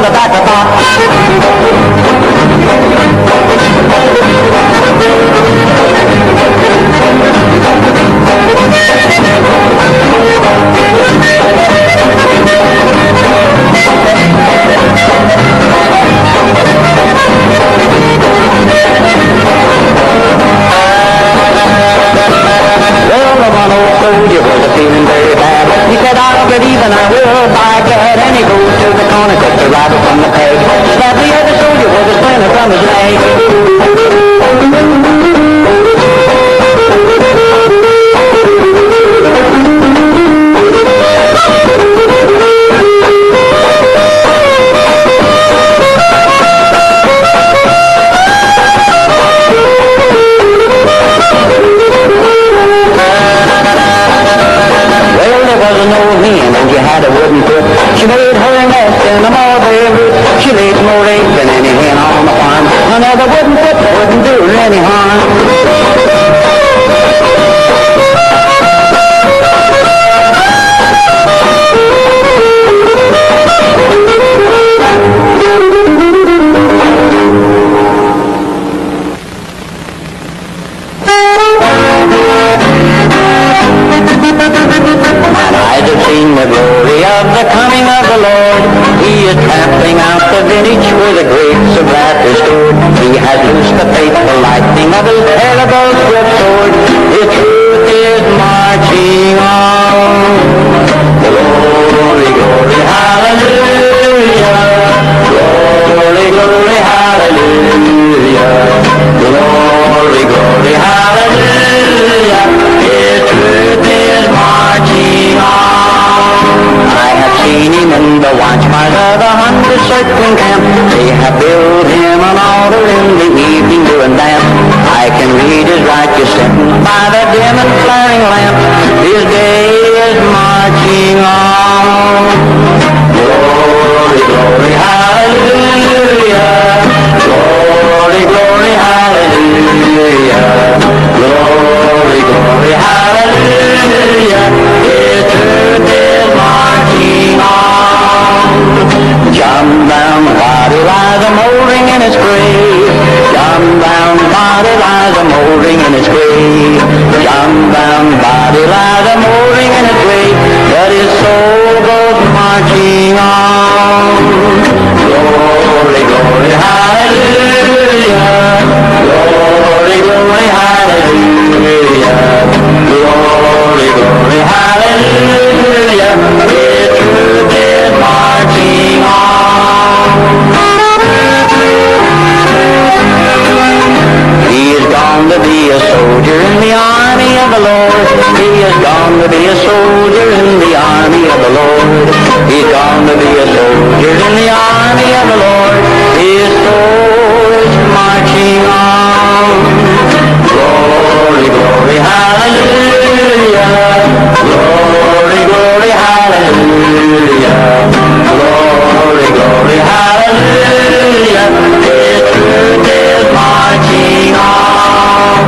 the back of the box. Well, the one old soldier was feeling very bad. He said, I'll get even, I will, by gad. And he goes to the corner, cuts the rifle from the peg. Slapped the other soldier with a splinter from his leg. You had a wooden foot. She made her nest in a mulberry root. She laid more eggs than any hen on the farm. Another wooden foot wouldn't do her any harm. The glory of the coming of the Lord. He is trampling out the vintage where the grapes of wrath is stored. He has loosed the faithful lightning of his terrible swift sword. His truth is marching on. Glory, glory, hallelujah. Glory, glory, hallelujah. Glory, glory, hallelujah. His truth is marching on. I have seen him in the watchfires of 100 circling camp. They have built him an altar in the evening doing dance. I can read his righteous sentence by the dim and flaring lamp. His day is marching on. Glory, glory, hallelujah. Glory, glory, hallelujah. Glory, glory, hallelujah. His truth is marching on. John Brown's body lies a-moldering in his grave. John Brown's body lies a-moldering in his grave. John Brown's body lies a-moldering in his grave, but his soul goes marching on. Glory, glory, hallelujah. Glory, glory, hallelujah. Glory, glory, hallelujah. His truth is marching on. He is gone to be a soldier in the army of the Lord. He is gone to be a soldier in the army of the Lord. He's gone to be a soldier in the army of the Lord. His soul is marching on. Glory, glory, hallelujah. Glory, glory, hallelujah. Glory, glory, hallelujah. His truth is marching on.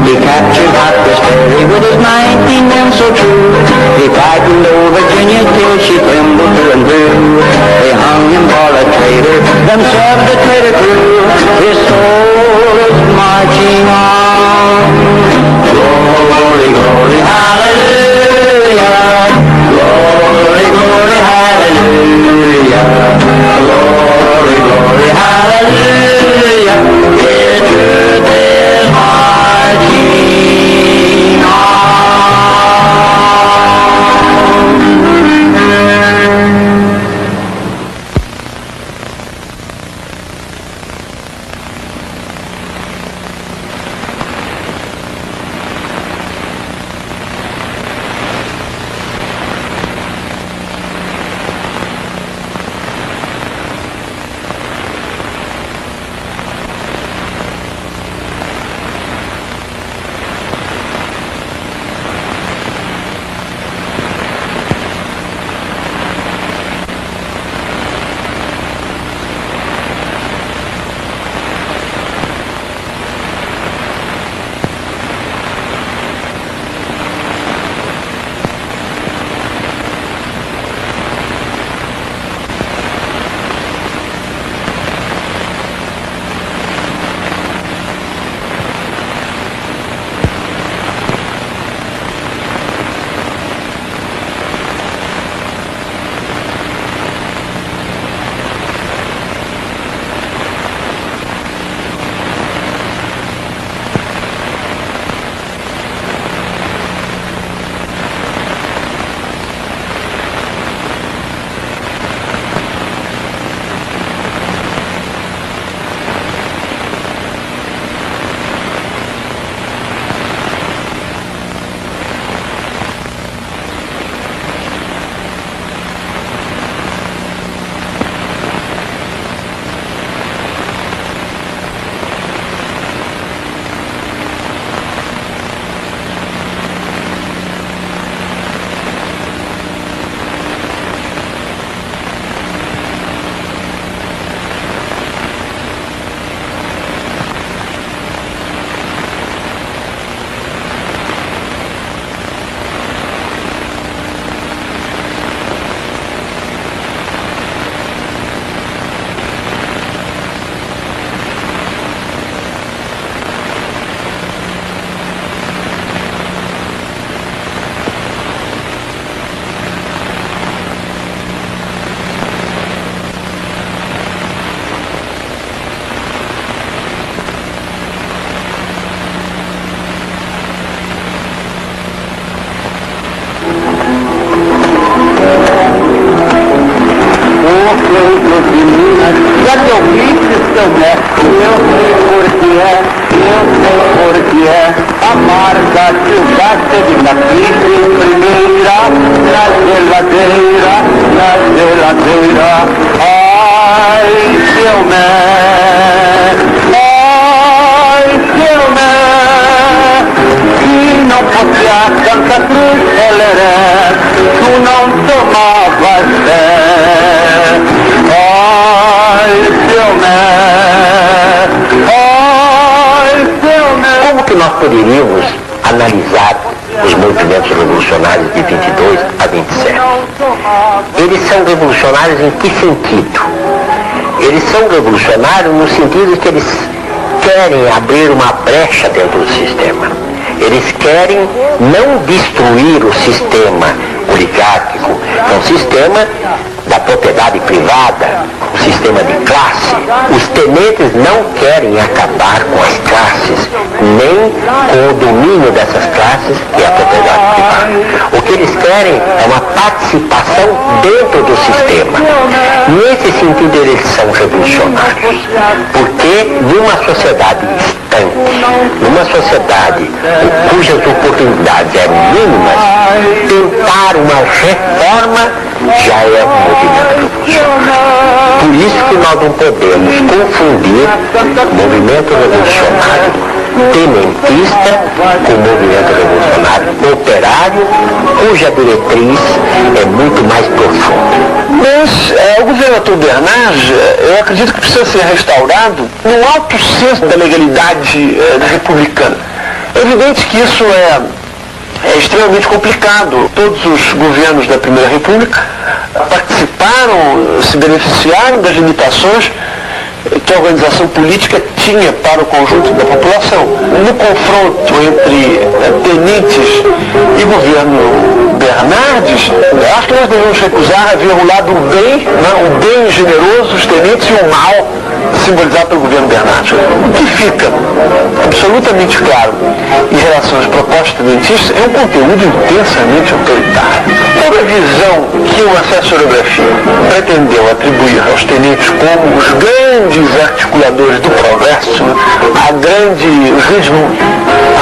He captured Harper's Ferry with his 19 men so true. He frightened old Virginia till she trembled through and through. They hung him for a traitor, themselves the traitor crew. His soul is marching on. Glory, glory, hallelujah. Glory, glory, hallelujah. Glory, glory, hallelujah. His truth is marching on. filho de Minas. Já te ouviste, seu neto? Eu sei porque é amarga silvestre de Capiche, primeira na geladeira, na geladeira. Ai, seu neto, ai, seu neto, se não fosse a Santa Cruz, Eleré, tu não tomavas fé. Ai, seu neto, ai, seu neto. Como que nós poderíamos analisar os movimentos revolucionários de 22 a 27? Eles são revolucionários em que sentido? Eles são revolucionários no sentido de que eles querem abrir uma brecha dentro do sistema. Eles querem não destruir o sistema oligárquico, é um sistema da propriedade privada, um sistema de classe. Os tenentes não querem acabar com as classes, nem com o domínio dessas classes e a propriedade privada. O que eles querem é uma participação dentro do sistema. Nesse sentido, eles são revolucionários, porque numa sociedade distante, numa sociedade cujas oportunidades eram mínimas, tentar uma reforma já é um movimento revolucionário. Por isso que nós não podemos confundir o movimento revolucionário tenentista com o movimento revolucionário operário, cuja diretriz é muito mais profunda. Mas o governo Arthur Bernard, eu acredito que precisa ser restaurado no alto senso da legalidade republicana. É evidente que isso é extremamente complicado. Todos os governos da Primeira República participaram, se beneficiaram das limitações que a organização política tinha para o conjunto da população. No confronto entre tenentes e governo Bernardes, acho que nós devemos recusar a ver o lado bem, o bem generoso dos tenentes e o mal simbolizado pelo governo Bernardes. O que fica absolutamente claro em relação às propostas tenentistas é um conteúdo intensamente autoritário. Toda a visão que uma certa historiografia pretendeu atribuir aos tenentes como os grandes articuladores do progresso, os grandes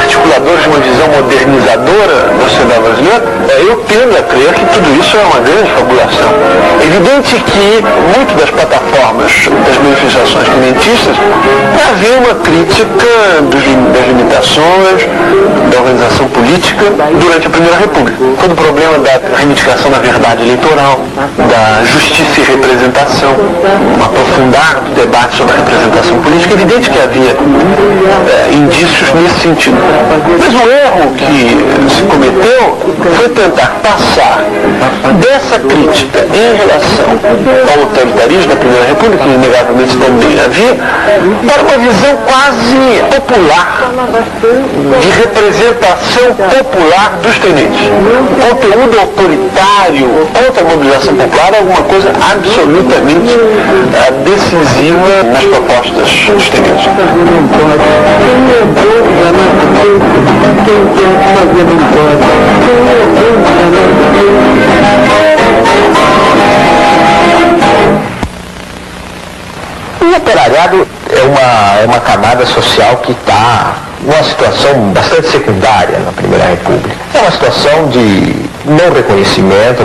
articuladores de uma visão modernizadora da sociedade brasileira, eu tendo a crer que tudo isso é uma grande fabulação. É evidente que muito das plataformas das manifestações tenentistas havia uma crítica das limitações da organização política durante a Primeira República. Todo o problema da reivindicação da verdade eleitoral, da justiça e representação, um aprofundar do debate sobre a representação política, é evidente que havia indícios nesse sentido. Mas o erro que se cometeu foi tentar passar dessa crítica em relação ao autoritarismo da Primeira República, que inegavelmente também havia, para uma visão quase popular, de representação popular dos tenentes. O conteúdo autoritário contra a mobilização popular é alguma coisa absolutamente decisiva nas propostas dos tenentes. O operariado é uma camada social que está numa situação bastante secundária na Primeira República. É uma situação de não reconhecimento,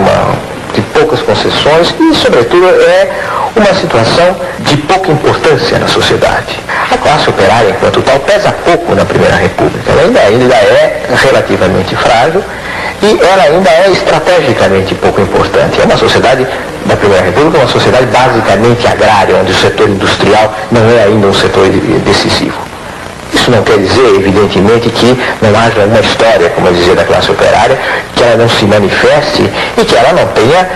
de poucas concessões e, sobretudo, é uma situação de pouca importância na sociedade. A classe operária, enquanto tal, pesa pouco na Primeira República. Ela ainda é relativamente frágil e ela ainda é estrategicamente pouco importante. É uma sociedade da Primeira República, uma sociedade basicamente agrária, onde o setor industrial não é ainda um setor decisivo. Isso não quer dizer, evidentemente, que não haja uma história, como eu dizia, da classe operária, que ela não se manifeste e que ela não tenha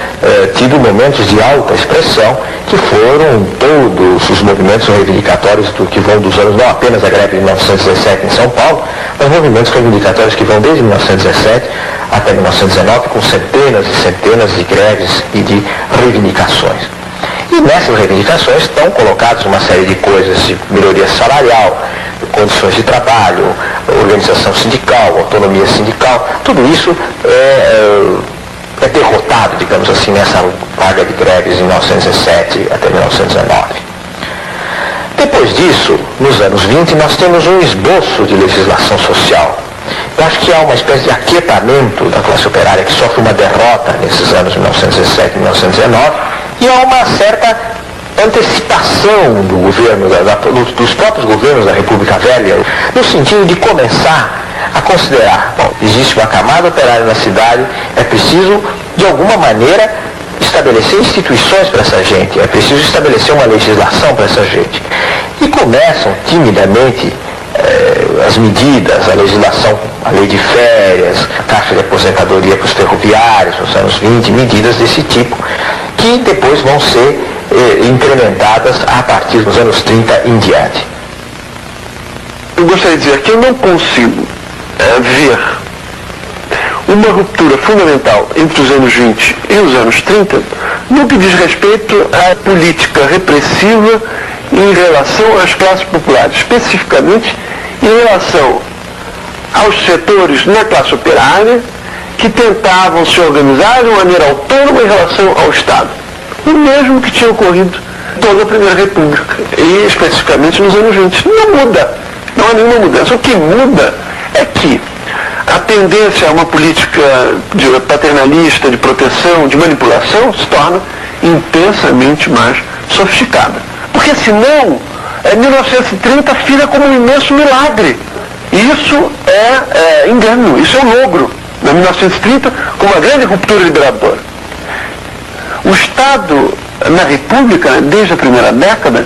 tido momentos de alta expressão, que foram todos os movimentos reivindicatórios que vão dos anos, não apenas a greve de 1917 em São Paulo, mas movimentos reivindicatórios que vão desde 1917 até 1919, com centenas e centenas de greves e de reivindicações. E nessas reivindicações estão colocadas uma série de coisas, de melhoria salarial, condições de trabalho, organização sindical, autonomia sindical. Tudo isso é derrotado, digamos assim, nessa vaga de greves em 1907 até 1919. Depois disso, nos anos 20, nós temos um esboço de legislação social. Eu acho que há uma espécie de aquietamento da classe operária que sofre uma derrota nesses anos 1917 e 1919, e há uma certa antecipação do governo, dos próprios governos da República Velha, no sentido de começar a considerar, bom, existe uma camada operária na cidade, é preciso, de alguma maneira, estabelecer instituições para essa gente, é preciso estabelecer uma legislação para essa gente. E começam timidamente as medidas, a legislação, a lei de férias, a taxa de aposentadoria para os ferroviários nos anos 20, medidas desse tipo, que depois vão ser incrementadas a partir dos anos 30 em diante. Eu gostaria de dizer que eu não consigo ver uma ruptura fundamental entre os anos 20 e os anos 30 no que diz respeito à política repressiva em relação às classes populares, especificamente em relação aos setores na classe operária que tentavam se organizar de maneira autônoma em relação ao Estado. O mesmo que tinha ocorrido toda a Primeira República, e especificamente nos anos 20. Não muda, não há nenhuma mudança. O que muda é que a tendência a uma política paternalista, de proteção, de manipulação, se torna intensamente mais sofisticada. Porque senão, 1930 fica como um imenso milagre. Isso é engano, isso é um logro. Na 1930, com uma grande ruptura liberadora. O Estado, na República, desde a primeira década,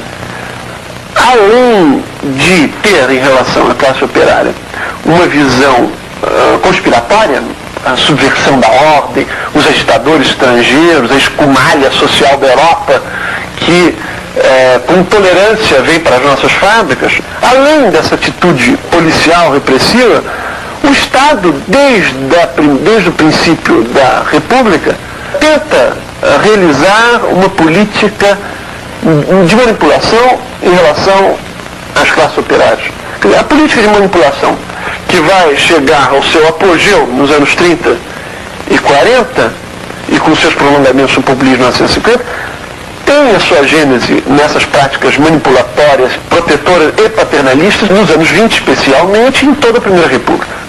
além de ter em relação à classe operária uma visão conspiratória, a subversão da ordem, os agitadores estrangeiros, a escumalha social da Europa, que com tolerância vem para as nossas fábricas, além dessa atitude policial repressiva, o Estado, desde o princípio da República, tenta realizar uma política de manipulação em relação às classes operárias. A política de manipulação que vai chegar ao seu apogeu nos anos 30 e 40, e com seus prolongamentos no populismo de 1950, tem a sua gênese nessas práticas manipulatórias, protetoras e paternalistas, nos anos 20 especialmente, em toda a Primeira República.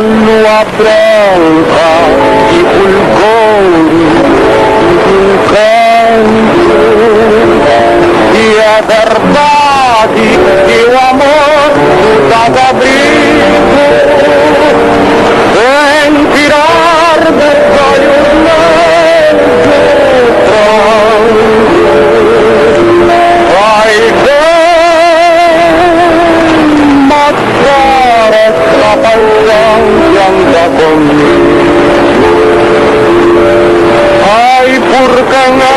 Lua branca e fulgores de canto, e é verdade que o amor nos abrigo vem tirar dos olhos meus vai ver mostrar essa paixão que anda comigo. Ai, por quem é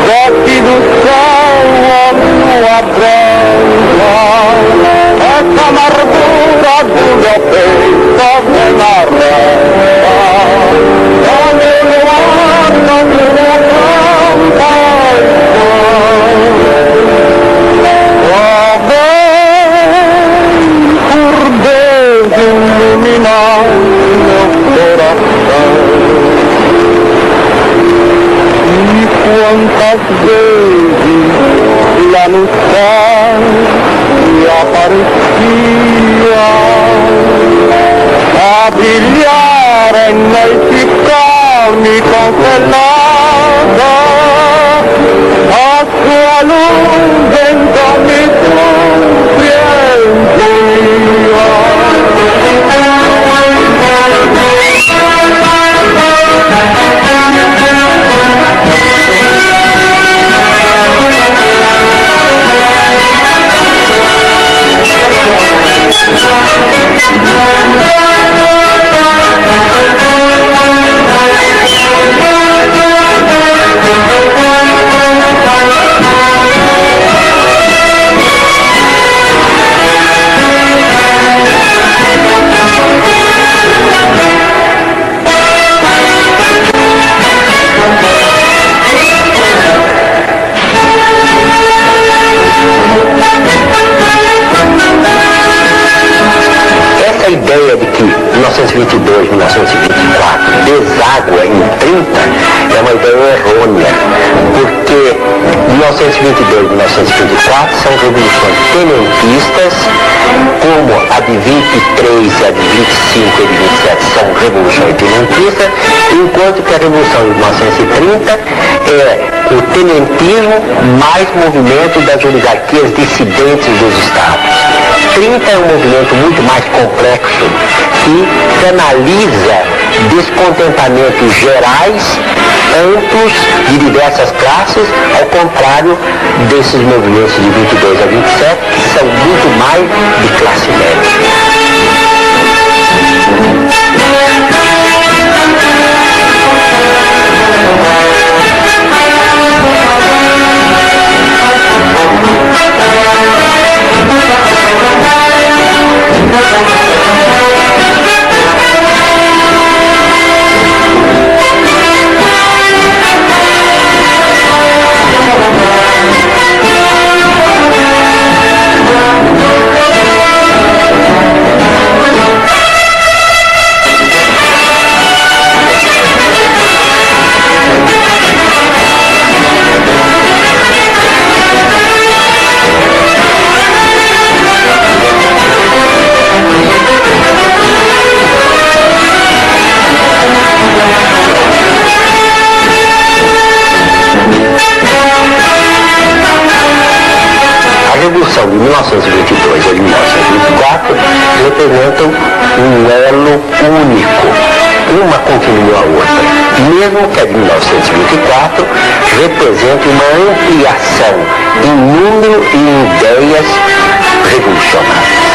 daqui do céu a lua branca Quantas vezes lá no céu me aparecia a brilhar em noite calma e congelada, a sua luz então me a ideia de que 1922, 1924 deságua em 30 é uma ideia errônea, porque 1922, 1924 são revoluções tenentistas, como a de 23, a de 25 e a de 27 são revoluções tenentistas, enquanto que a revolução de 1930 é o tenentismo mais movimento das oligarquias dissidentes dos estados. 30 é um movimento muito mais complexo que canaliza descontentamentos gerais, amplos, de diversas classes, ao contrário desses movimentos de 22 a 27, que são muito mais de classe média. A Revolução de 1922 e de 1924 representam um elo único, uma continua a outra, mesmo que a de 1924 represente uma ampliação em número e em ideias revolucionárias.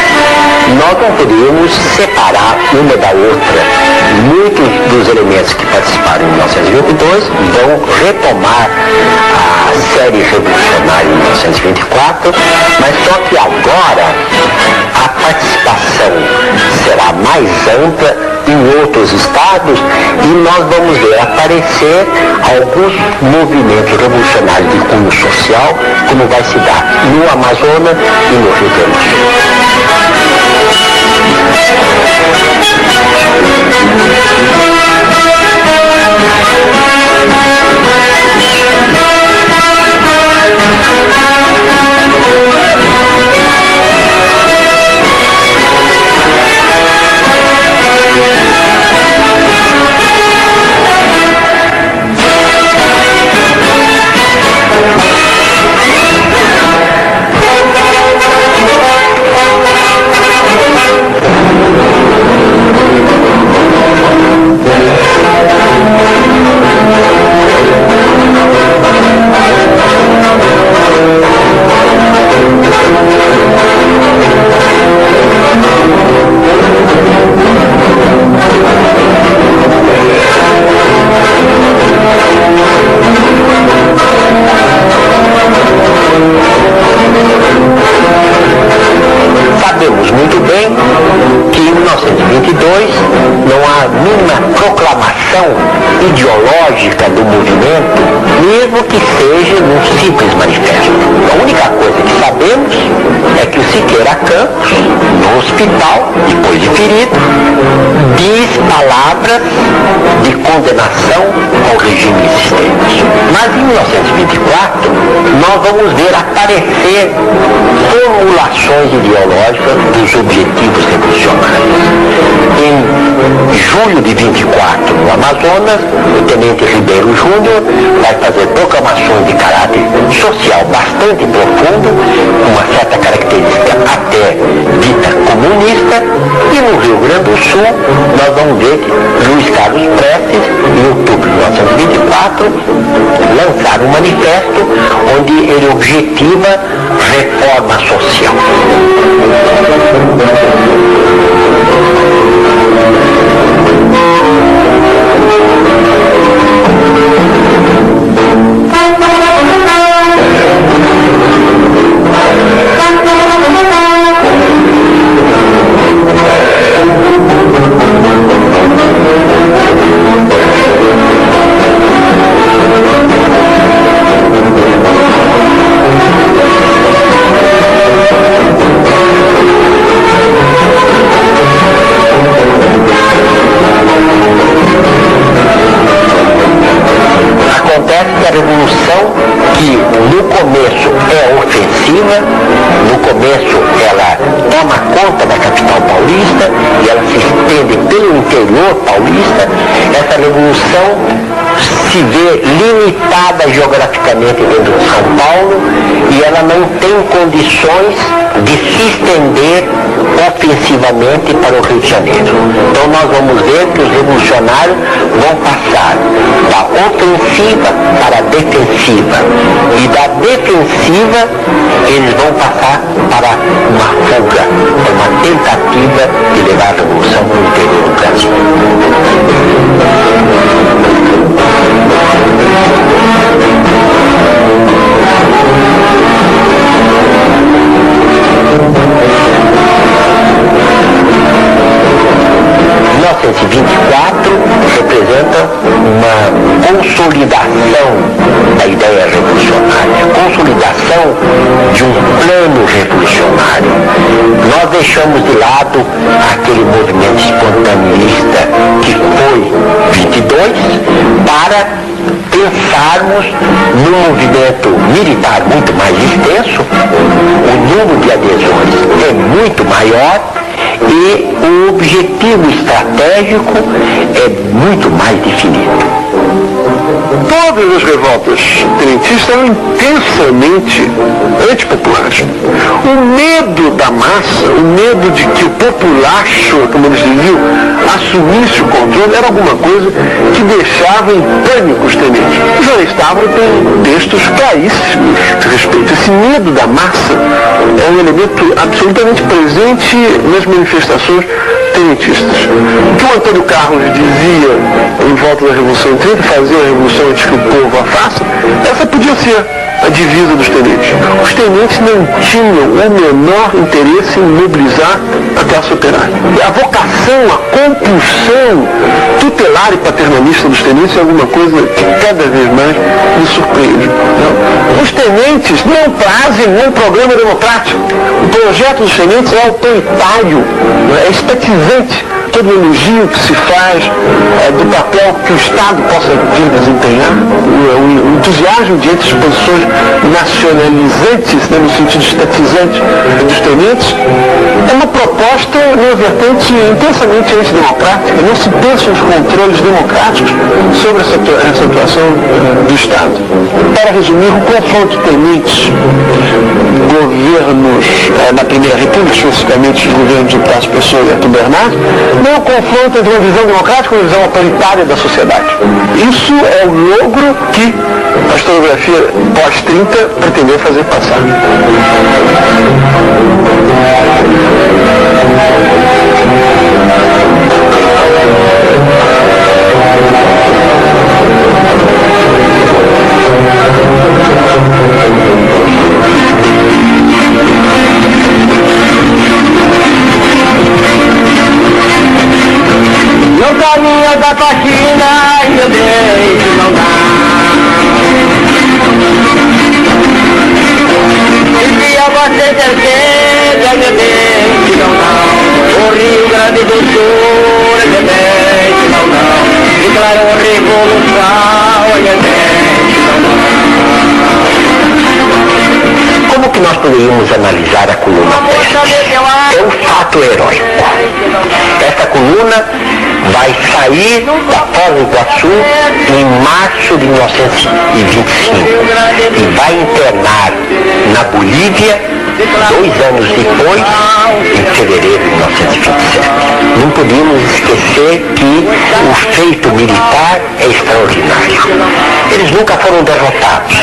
Nós não podemos separar uma da outra. Muitos dos elementos que participaram em 1922 vão retomar a série revolucionária em 1924, mas só que agora a participação será mais ampla em outros estados e nós vamos ver aparecer alguns movimentos revolucionários de cunho social, como vai se dar no Amazonas e no Rio Grande do Sul. Sabemos muito bem que em 1922 não há mínima proclamação ideológica do movimento, mesmo que seja num simples manifesto. A única coisa que sabemos é que o Siqueira Campos, no hospital, depois de ferido, diz palavras de condenação ao regime existente. Mas em 1924, nós vamos ver aparecer formulações ideológicas dos objetivos revolucionários. Em julho de 24, no Amazonas, o tenente Ribeiro Júnior vai fazer proclamações de caráter social bastante profundo, com uma certa característica até dita comunista, e no Rio Grande do Sul nós vamos ver Luiz Carlos Prestes, em outubro de 1924, lançar um manifesto onde ele objetiva reforma social. Acontece que a revolução, que no começo é ofensiva, no começo ela toma conta da capital paulista e ela se estende pelo interior paulista, essa revolução se vê limitada geograficamente dentro de São Paulo e ela não tem condições de se estender ofensivamente para o Rio de Janeiro. Então nós vamos ver que os revolucionários vão passar da ofensiva para a defensiva e da defensiva eles vão passar para uma fuga, uma tentativa de levar a revolução para o interior do Brasil. Em 1924 representa uma consolidação da ideia revolucionária, consolidação de um plano revolucionário. Nós deixamos de lado aquele movimento espontaneista que foi 22 para pensarmos num movimento militar muito mais extenso, o número de adesões é muito maior e o objetivo estratégico é muito mais definido. Todas as revoltas tenentistas eram intensamente antipopulares. O medo da massa, o medo de que o populacho, como eles diziam, assumisse o controle, era alguma coisa que deixava em pânico os tenentes. O João Stavro tem textos claríssimos a respeito. Esse medo da massa é um elemento absolutamente presente nas manifestações tenentistas. O que o Antônio Carlos dizia em volta da Revolução de 30, fazer a revolução antes que o povo a faça, essa podia ser a divisa dos tenentes. Os tenentes não tinham o menor interesse em mobilizar a classe operária. E a vocação, a compulsão tutelar e paternalista dos tenentes é alguma coisa que cada vez mais me surpreende. Não? Os tenentes não trazem um programa democrático. O projeto dos tenentes é autoritário, é estatizante. Todo elogio que se faz do papel que o Estado possa vir desempenhar, o entusiasmo diante das posições nacionalizantes, né, no sentido estatizante dos tenentes, é uma proposta, numa vertente intensamente antidemocrática. Não se pensa nos controles democráticos sobre essa atuação do Estado. Para resumir, o confronto tenentes, governos na Primeira República, especificamente os governos de Tasso Pessoa e Arthur Bernardes, não é um confronto entre uma visão democrática e uma visão autoritária da sociedade. Isso é o logro que a historiografia pós-30 pretendeu fazer passar. No caminho da faxina eu deixo não dar. E se eu você certeza eu deixo não dar. O Rio Grande do Sul eu deixo não dar. declarou revolução e a gente Como que nós poderíamos analisar a coluna Prestes? É um fato heróico. Essa coluna vai sair da Foz do Iguaçu em março de 1925 e vai internar na Bolívia 2 anos depois, em fevereiro de 1927. Não podíamos esquecer que o feito militar é extraordinário. Eles nunca foram derrotados.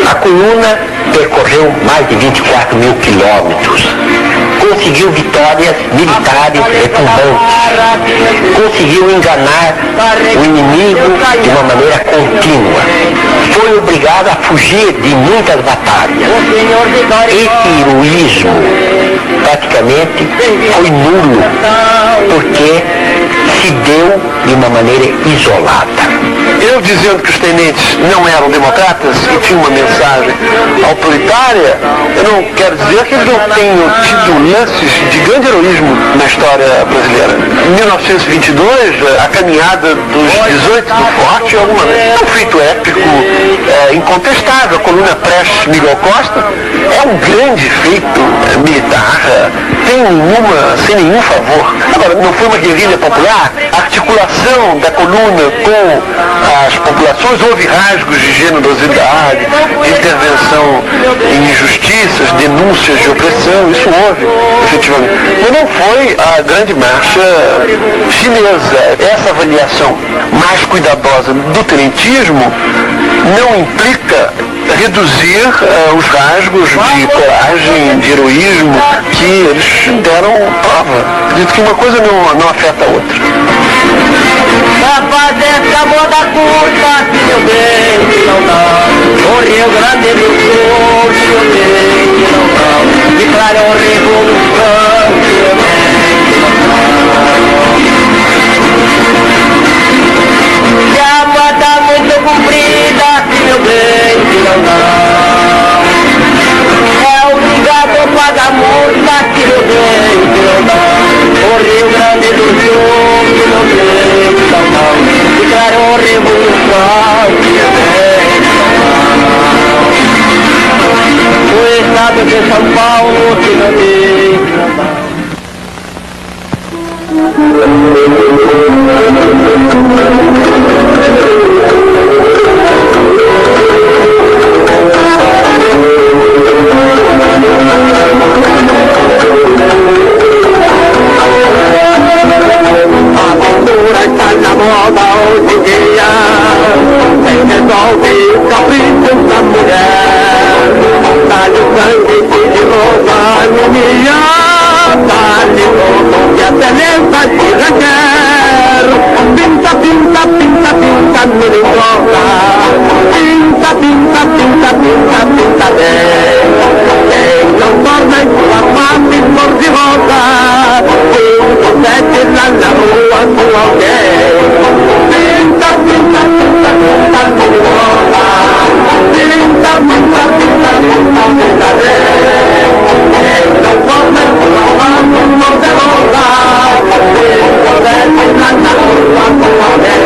A coluna percorreu mais de 24 mil quilômetros. Conseguiu vitórias militares retumbantes. Conseguiu enganar o inimigo de uma maneira contínua. Foi obrigado a fugir de muitas batalhas. Esse heroísmo praticamente foi nulo, porque se deu de uma maneira isolada. Eu dizendo que os tenentes não eram democratas e tinham uma mensagem autoritária, eu não quero dizer que eles não tenham tido lances de grande heroísmo na história brasileira. Em 1922, a caminhada dos 18 do Forte é um feito épico incontestável. A coluna Prestes-Miguel Costa é um grande feito militar, sem nenhum favor. Agora, não foi uma guerrilha popular? A articulação da coluna com as populações, houve rasgos de generosidade, de intervenção em injustiças, denúncias de opressão, isso houve, efetivamente. Mas não foi a grande marcha chinesa. Essa avaliação mais cuidadosa do tenentismo não implica reduzir os rasgos de coragem, de heroísmo que eles deram prova. Acredito que uma coisa não afeta a outra. Pra fazer essa moda curta, se meu bem que não dá, o Rio Grande do Sul, se meu bem que não dá, declarou revolução, se meu bem que não dá. Se a moda muito comprida, se meu bem que não dá, é obrigado a pagar multa, se meu bem que não dá, o Rio Grande do Sul, se meu bem que não dá, declarou revolução, se meu bem que não dá, o estado de São Paulo, se meu bem que não dá. A cultura está na moda hoje em dia, sem resolve o capricho da mulher. Dá-lhe o sangue que de novo anemia, dá-lhe todo que a beleza se requer. Pinta, pinta, pinta, pinta, me enrola. Pinta, pinta, pinta, pinta, pinta bem. Quem não torna em sua face cor de rosa, sete lá na rua com alguém. Pinta, pinta, pinta, pinta, me enrola. Pinta, pinta, pinta, pinta, pinta bem. Quem não torna em sua face cor de rosa, sete lá na rua com alguém.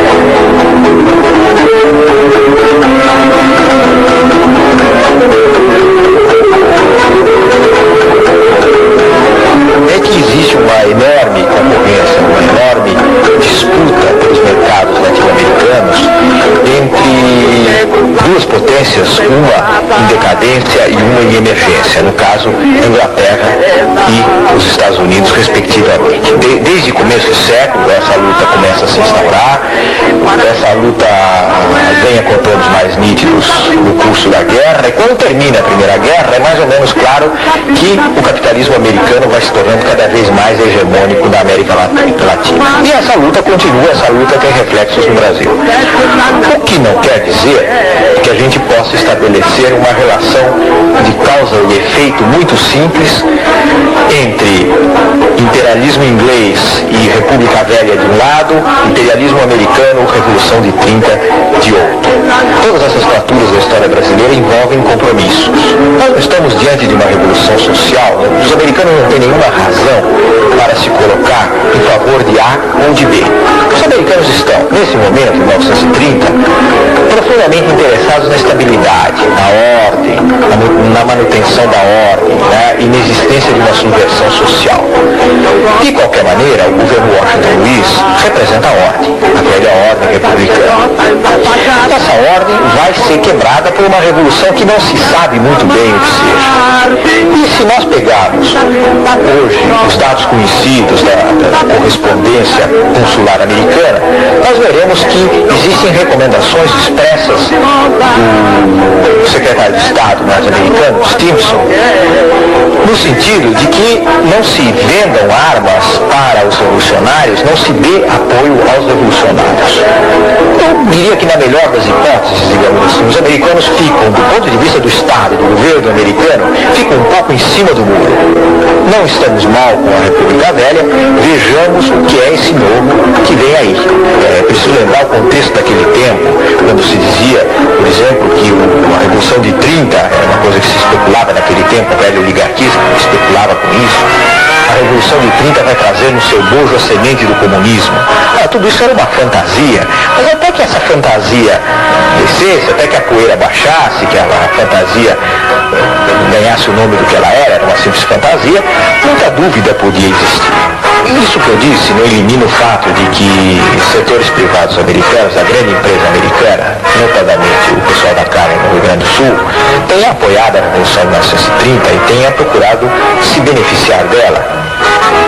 É que existe uma enorme concorrência, uma enorme disputa pelos mercados latino-americanos entre duas potências, uma em decadência e uma em emergência, no caso, a Inglaterra e os Estados Unidos, respectivamente. Desde o começo do século, essa luta começa a se instaurar, essa luta ganha contornos mais nítidos no curso da guerra, e quando termina a Primeira Guerra, é mais ou menos claro que o capitalismo americano vai se tornando cada vez mais hegemônico na América Latina. E essa luta continua, essa luta tem reflexos no Brasil. O que não quer dizer que a gente possa estabelecer uma relação de causa e efeito muito simples entre imperialismo inglês e República Velha de um lado, imperialismo americano, Revolução de 30 de outro. Todas essas fraturas da história brasileira envolvem compromissos. Nós não estamos diante de uma revolução social. Os americanos não têm nenhuma razão para se colocar em favor de A ou de B. Os americanos estão, nesse momento, em 1930, profundamente interessados na estabilidade, na ordem, na manutenção da ordem, na inexistência de uma subversão social. De qualquer maneira, o governo Washington Luiz representa a ordem, a velha ordem republicana. Essa ordem vai ser quebrada por uma revolução que não se sabe muito bem o que seja. E se nós pegarmos hoje os dados conhecidos da correspondência consular americana, nós veremos que existem recomendações expressas do secretário de Estado norte-americano, Stimson, no sentido de que não se vendam armas para os revolucionários, não se dê apoio aos revolucionários. Eu diria que na melhor das hipóteses, digamos assim, os americanos ficam, do ponto de vista do Estado e do governo americano, ficam um pouco em cima do muro. Não estamos mal com a República Velha, vejamos o que é esse novo que vem aí. É preciso lembrar o contexto daquele tempo, quando se dizia, por exemplo, que a Revolução de 30 era uma coisa que se especulava naquele tempo, a velha oligarquia especulava com isso. A Revolução de 30 vai trazer no seu bojo a semente do comunismo. Tudo isso era uma fantasia, mas até que essa fantasia descesse, até que a poeira baixasse, que a fantasia ganhasse o nome do que ela era uma simples fantasia, muita dúvida podia existir. Isso que eu disse não elimina o fato de que setores privados americanos, a grande empresa americana, notadamente o pessoal da carne no Rio Grande do Sul, tenha apoiado a Revolução de 1930 e tenha procurado se beneficiar dela.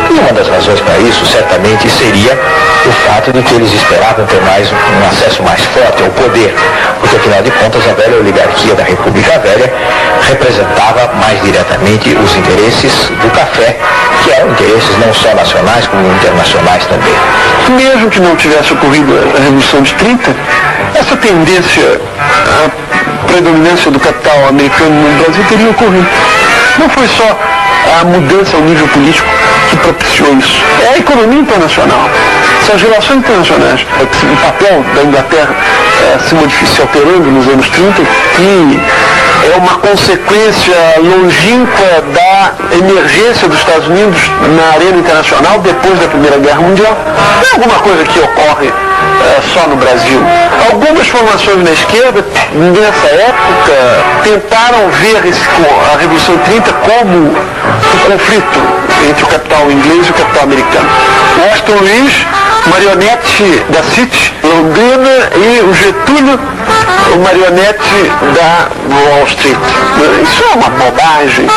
E uma das razões para isso, certamente, seria o fato de que eles esperavam ter um acesso mais forte ao poder, porque, afinal de contas, a velha oligarquia da República Velha representava mais diretamente os interesses do café, que eram interesses não só nacionais, como internacionais também. Mesmo que não tivesse ocorrido a Revolução de 30, essa tendência à predominância do capital americano no Brasil teria ocorrido. Não foi só a mudança ao nível político que propiciou isso. É a economia internacional. São as relações internacionais. O papel da Inglaterra se alterando nos anos 30, que é uma consequência longínqua da emergência dos Estados Unidos na arena internacional depois da Primeira Guerra Mundial. Não é alguma coisa que ocorre só no Brasil. Algumas formações na esquerda, nessa época, tentaram ver a Revolução de 30 como um conflito entre o capital inglês e o capital americano. Washington Luiz, marionete da City, Londrina, e o Getúlio, o marionete da Wall Street. Isso é uma bobagem.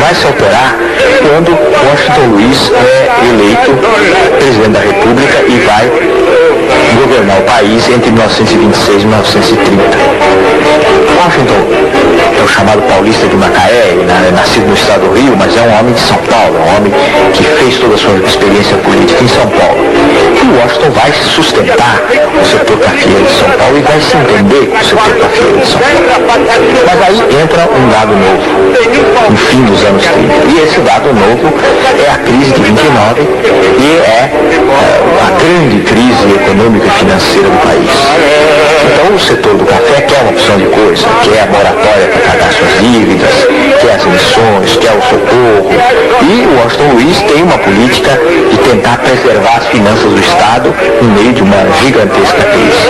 Vai se alterar quando Washington Luiz é eleito presidente da República e vai governar o país entre 1926 e 1930. Washington é o chamado paulista de Macaé, ele é nascido no estado do Rio, mas é um homem de São Paulo, é um homem que fez toda a sua experiência política em São Paulo. E Washington vai se sustentar no setor cafeiro de São Paulo e vai se entender com o setor cafeiro de São Paulo. Mas aí entra um dado novo, no fim dos anos 30. E esse dado novo é a crise de 29 e é a grande crise econômica e financeira do país. Então o setor do café quer uma opção de coisa, quer a moratória para pagar suas dívidas, quer as emissões, quer o socorro. E o Washington Luiz tem uma política de tentar preservar as finanças do Estado no meio de uma gigantesca crise.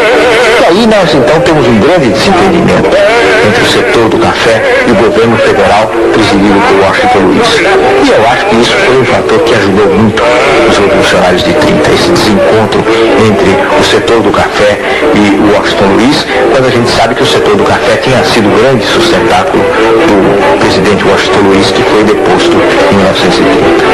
E aí nós então temos um grande desentendimento entre o setor do café e o governo federal presidido por Washington Luiz. E eu acho que isso foi um fator que ajudou muito os revolucionários de 30, esse desencontro entre o setor do café e o Washington Luiz, quando a gente sabe que o setor do café tinha sido o grande sustentáculo do presidente Washington Luiz, que foi deposto em 1930.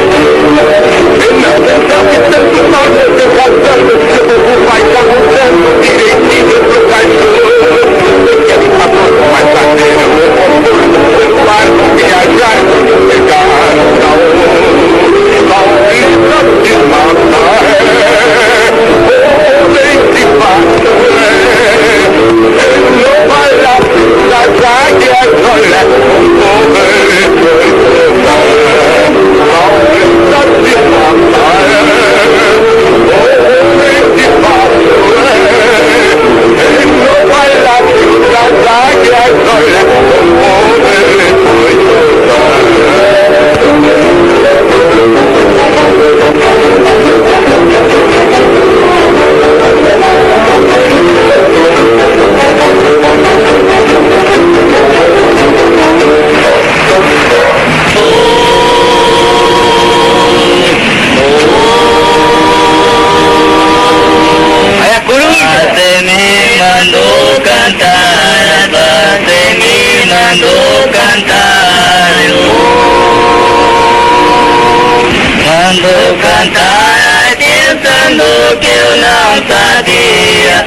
Quando cantar pensando que eu não sabia,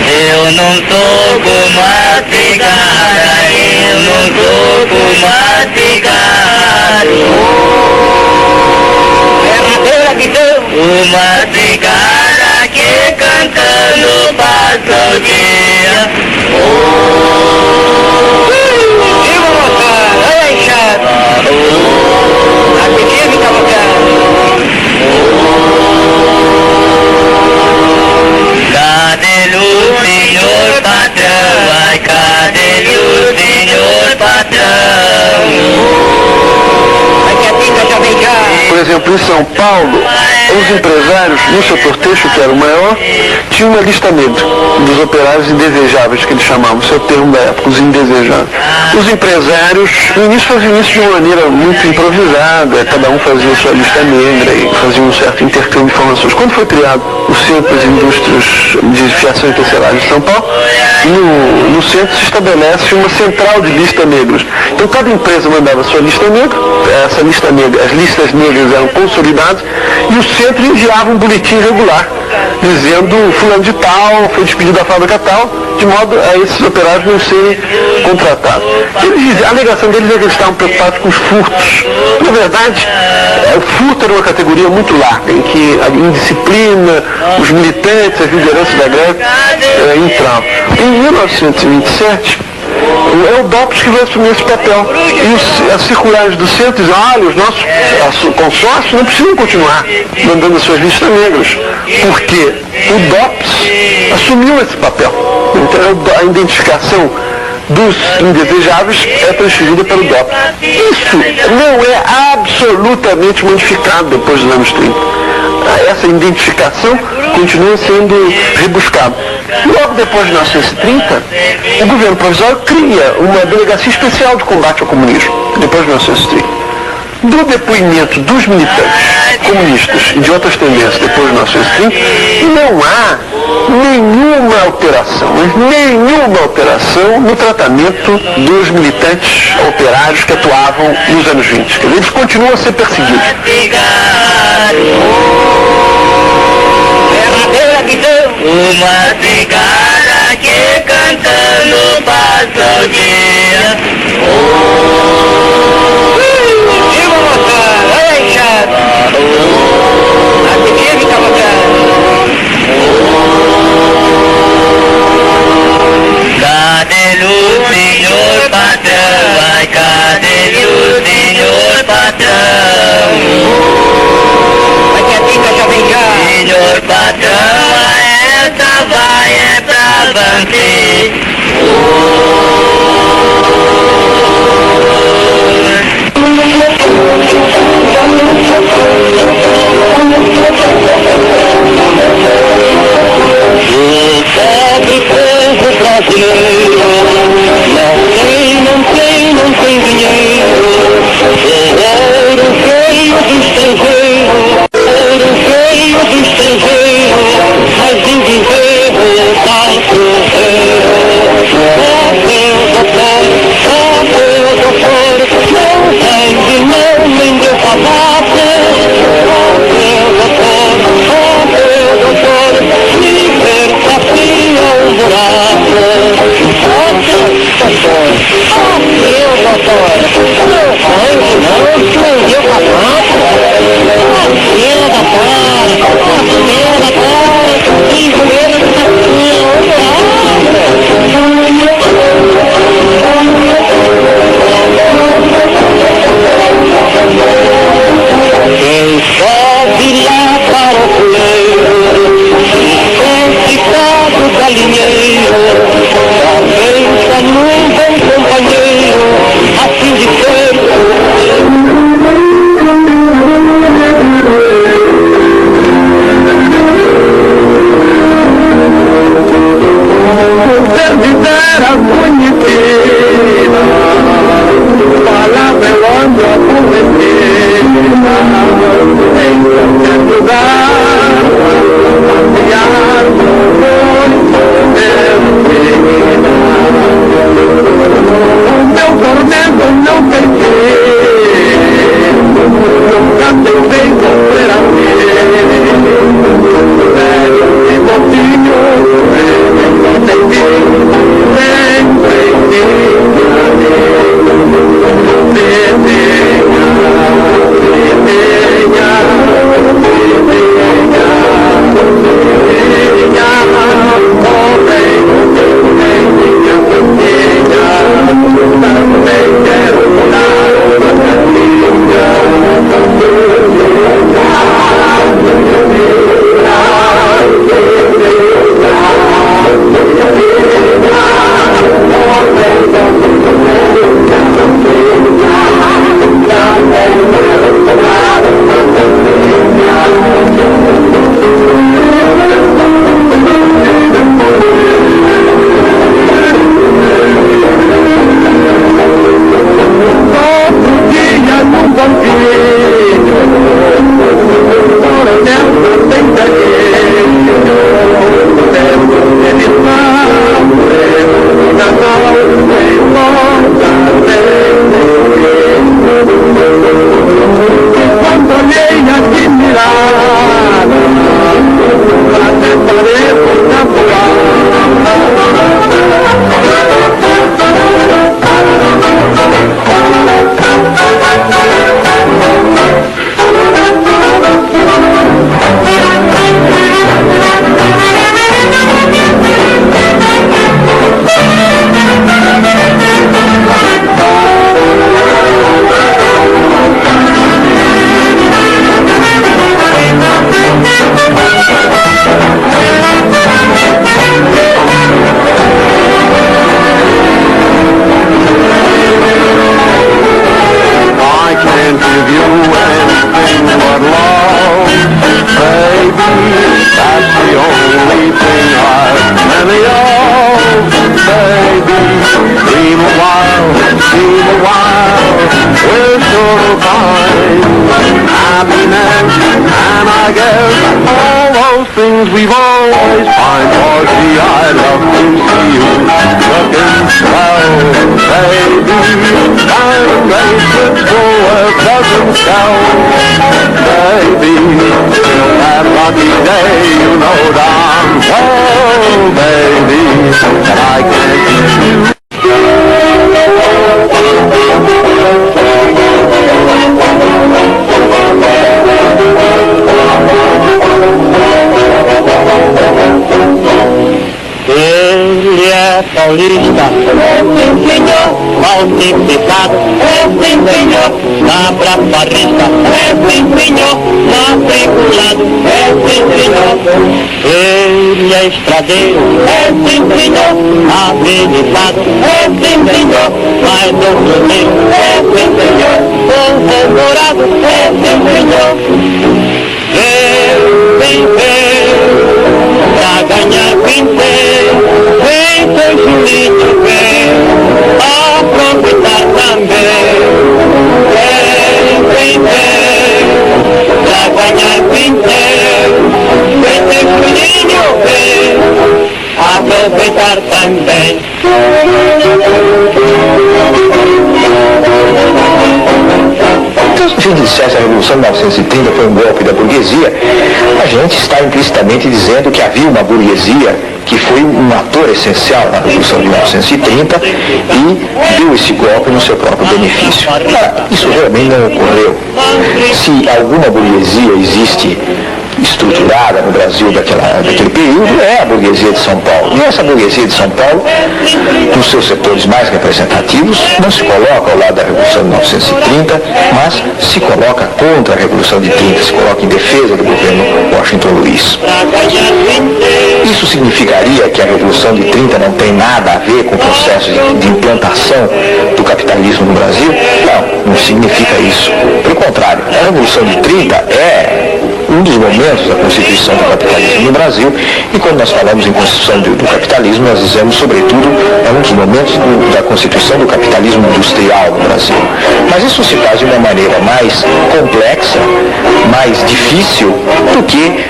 eu não sou como a cigara, eu não sou como a cigara. Uma cigara que cantando passa o dia. Cadê o senhor patrão? Ai, cadê o senhor patrão? Por exemplo, em São Paulo, os empresários no setor têxtil, que era o maior, tinham uma lista negra dos operários indesejáveis, que eles chamavam, esse é o termo da época, os indesejáveis. Os empresários, no início, faziam isso de uma maneira muito improvisada, cada um fazia sua lista negra e fazia um certo intercâmbio de informações. Quando foi criado o Centro das Indústrias de Fiação e Tecelagem de São Paulo, no centro se estabelece uma central de listas negras. Então cada empresa mandava sua lista negra, essa lista negra, as listas negras eram consolidadas e o centro enviava um boletim regular dizendo fulano de tal foi despedido da fábrica tal, de modo a esses operários não serem contratados. A alegação deles é que eles estavam preocupados com os furtos. Na verdade, o furto era uma categoria muito larga, em que a indisciplina, os militantes, as lideranças da greve entravam. Em 1927, é o DOPS que vai assumir esse papel. E as circulares do centro dizem, olha, os nossos consórcios não precisam continuar mandando as suas listas negras, porque o DOPS assumiu esse papel. Então a identificação dos indesejáveis é transferida pelo DOPS. Isso não é absolutamente modificado depois dos anos 30. Essa identificação continua sendo rebuscada. Logo depois de 1930, o governo provisório cria uma delegacia especial de combate ao comunismo, depois de 1930. Do depoimento dos militantes comunistas e de outras tendências depois de 1930, não há nenhuma alteração no tratamento dos militantes operários que atuavam nos anos 20. Quer dizer, eles continuam a ser perseguidos. Uma cigara que cantando passa o dia. Diga, moçada, olha aí, chato. Aqui fica cadê o senhor patrão? patrão, essa vai é pra banquete. O pobre povo brasileiro não tem dinheiro. Ouro veio do estrangeiro, mas em viver tá sofrendo. Não tem de mão nem de palavra. Libertação quem sobe lá para o fuleiro, desconficado galinheiro, já pensa num bom companheiro, a fim de ser servidera conhecida, palavra é onde aborrecida, em qualquer lugar, passear o meu tormento não tem fim, nunca tentei sofrer assim, velho e mocinho, não tem fim. We've always pined for thee. I love to see you looking swell, baby. Diamond bracelets full of doesn't sell, baby. Till that lucky day, you know darn well, baby, that I can't give you. Ele é paulista, senhor, Valdir guisado, sim senhor, cabra barrista, sim senhor, matriculado, sim senhor, ele é estradeiro, sim senhor, habilitado, sim senhor, mas do Cruzeiro, sim senhor, povo dourado, sim senhor, vem, pra ganhar pinteiro, vem seu Julito, vem, aproveitar também, vem, pra ganhar pinteiro, vem seu Julinho, vem, aproveitar também. Então, se a gente dissesse que a Revolução de 1930 foi um golpe da burguesia, a gente está implicitamente dizendo que havia uma burguesia que foi um ator essencial na Revolução de 1930 e deu esse golpe no seu próprio benefício. Isso realmente não ocorreu. Se alguma burguesia existe estruturada no Brasil daquele período, é a burguesia de São Paulo. E essa burguesia de São Paulo, nos seus setores mais representativos, não se coloca ao lado da Revolução de 1930, mas se coloca contra a Revolução de 30, se coloca em defesa do governo Washington Luiz. Isso significaria que a Revolução de 30 não tem nada a ver com o processo de implantação do capitalismo no Brasil? Não significa isso. Pelo contrário, a Revolução de 30 é um dos momentos da constituição do capitalismo no Brasil, e quando nós falamos em constituição do capitalismo, nós dizemos, sobretudo, é um dos momentos da constituição do capitalismo industrial no Brasil. Mas isso se faz de uma maneira mais complexa, mais difícil, do que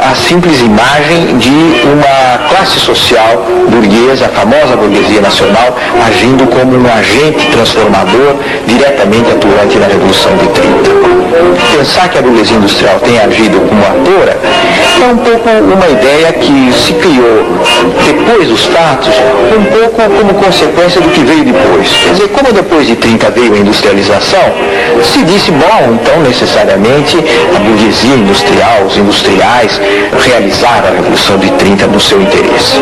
a simples imagem de uma classe social burguesa, a famosa burguesia nacional, agindo como um agente transformador diretamente atuante na Revolução de 30. Pensar que a burguesia industrial tem agido como atora é um pouco uma ideia que se criou depois dos fatos, um pouco como consequência do que veio depois. Quer dizer, como depois de 30 veio a industrialização, se disse, bom, então necessariamente a burguesia industrial, os industriais, realizaram a Revolução de 30 no seu interesse.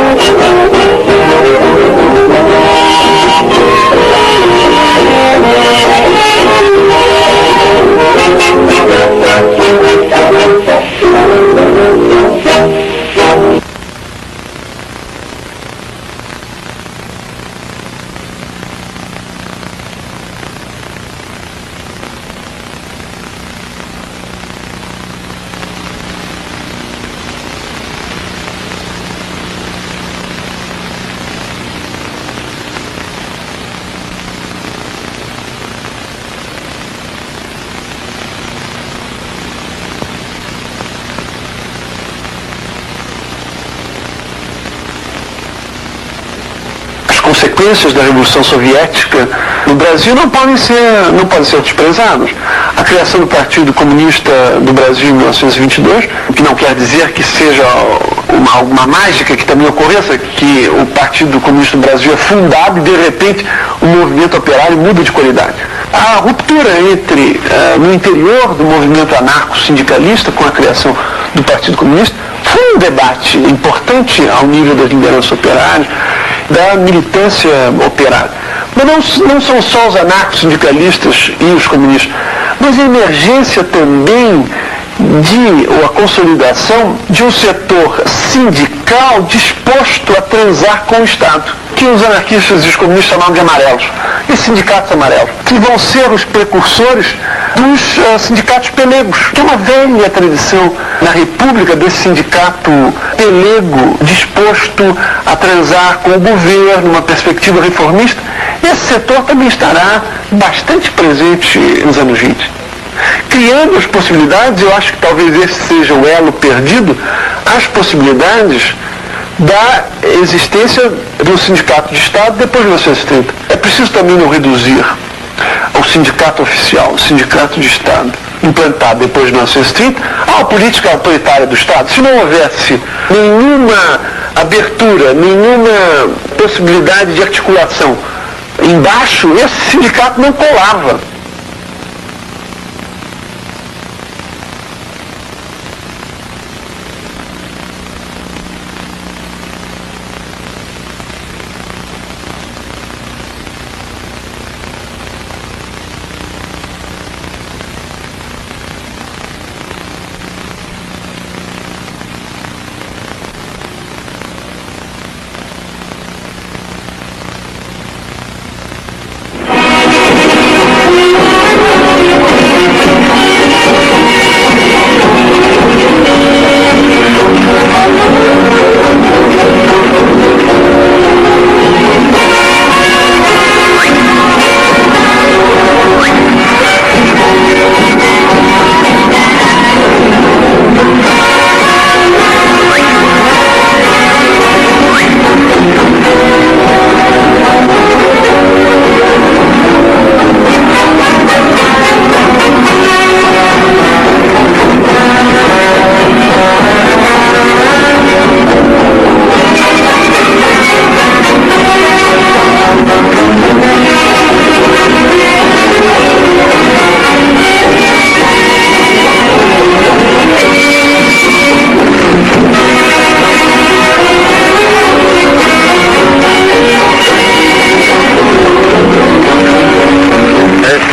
Consequências da Revolução Soviética no Brasil não podem ser desprezadas. A criação do Partido Comunista do Brasil em 1922, o que não quer dizer que seja uma mágica que também ocorreça, que o Partido Comunista do Brasil é fundado e de repente o movimento operário muda de qualidade. A ruptura no interior do movimento anarco-sindicalista com a criação do Partido Comunista foi um debate importante ao nível das lideranças operárias, da militância operária. Mas não são só os anarco-sindicalistas e os comunistas, mas a emergência também a consolidação de um setor sindical disposto a transar com o Estado, que os anarquistas e os comunistas chamavam de amarelos, e sindicatos amarelos, que vão ser os precursores dos sindicatos pelegos, que é uma velha tradição na República desse sindicato pelego disposto a transar com o governo, uma perspectiva reformista. Esse setor também estará bastante presente nos anos 20. Criando as possibilidades, eu acho que talvez esse seja o elo perdido, as possibilidades da existência do sindicato de Estado depois de 1930. É preciso também não reduzir ao sindicato oficial, o sindicato de Estado, implantado depois de 1930, à política autoritária do Estado. Se não houvesse nenhuma abertura, nenhuma possibilidade de articulação embaixo, esse sindicato não colava.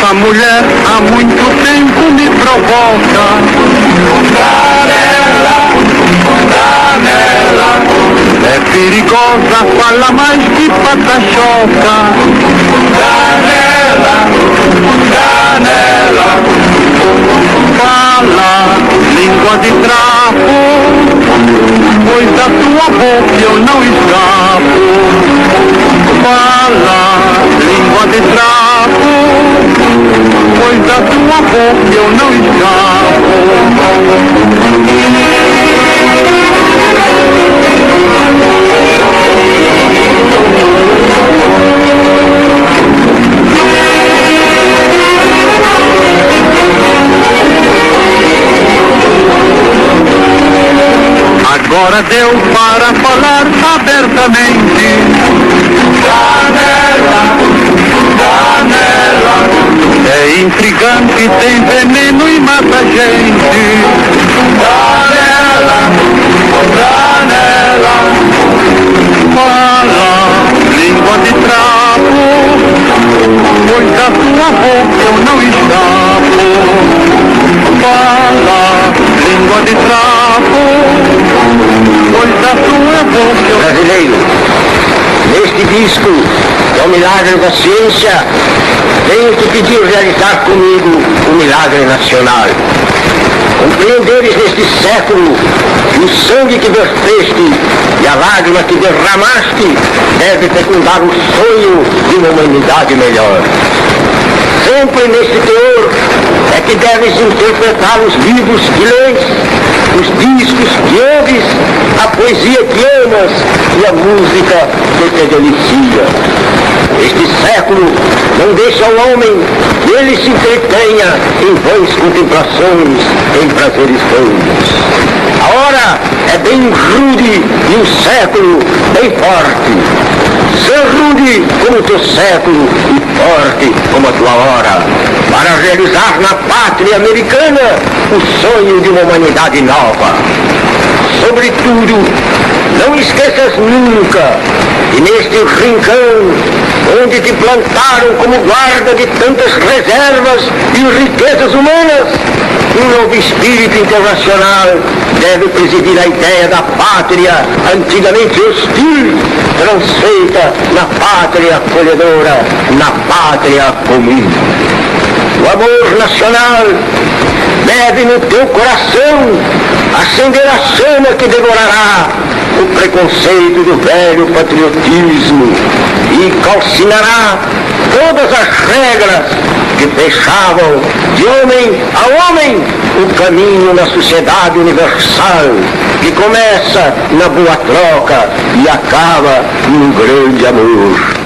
Essa mulher há muito tempo me provoca. É perigosa, fala mais que patachoca. Fala, língua de trapo, pois da tua boca eu não escapo. Fala, língua de trapo, pois da tua boca eu não escapo. Agora deu para falar abertamente. Canela, canela, é intrigante, tem veneno e mata gente. Canela, canela, fala, língua de trapo, pois da tua boca eu não escapo. Fala, língua de trapo, pois da tua boca eu... Brasileiro, neste disco, que é o milagre da ciência, tenho que pedir realizar comigo o milagre nacional. Compreenderes neste século que o sangue que verteste e a lágrima que derramaste deve fecundar o sonho de uma humanidade melhor. Sempre neste teor é que deves interpretar os livros que lês, os discos que ouves, a poesia que amas e a música que te delicia. Este século não deixa o homem que ele se entretenha em vãs contemplações, em prazeres vãos. A hora é bem rude e o século bem forte. Ser rude como o teu século e forte como a tua hora, para realizar na pátria americana o sonho de uma humanidade nova. Sobretudo, não esqueças nunca que neste rincão, onde te plantaram como guarda de tantas reservas e riquezas humanas, um novo espírito internacional deve presidir a ideia da pátria antigamente hostil, transfeita na pátria acolhedora, na pátria comum. O amor nacional deve no teu coração acender a chama que devorará o preconceito do velho patriotismo e calcinará todas as regras que fechavam de homem a homem o caminho na sociedade universal, que começa na boa troca e acaba num grande amor.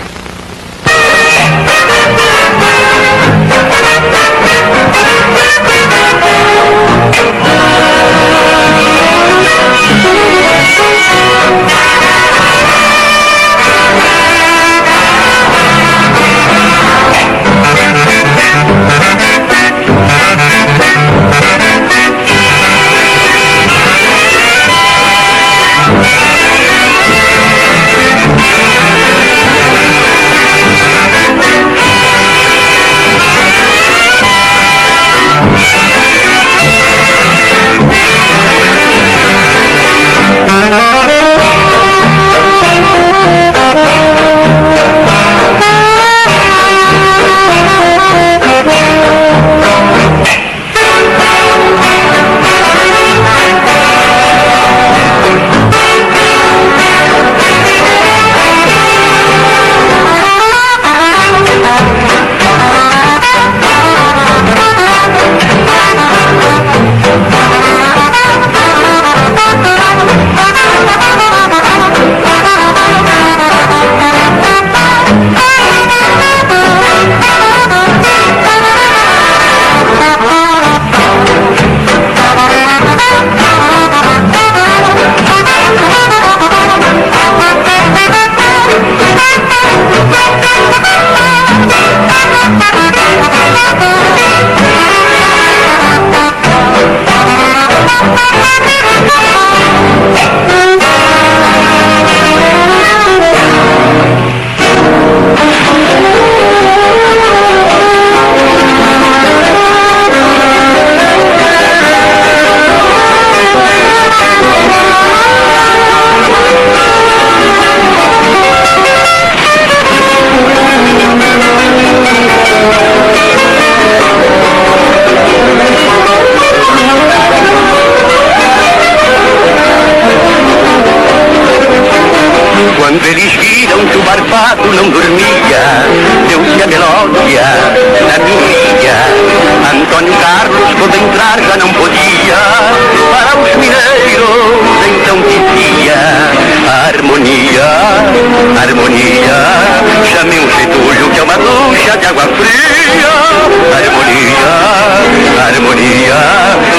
lado não dormia, deu-se a melódia na minha. Antônio Carlos, quando entrar já não podia, para os mineiros então dizia: harmonia, harmonia, chame um Getúlio que é uma ducha de água fria. Harmonia, harmonia,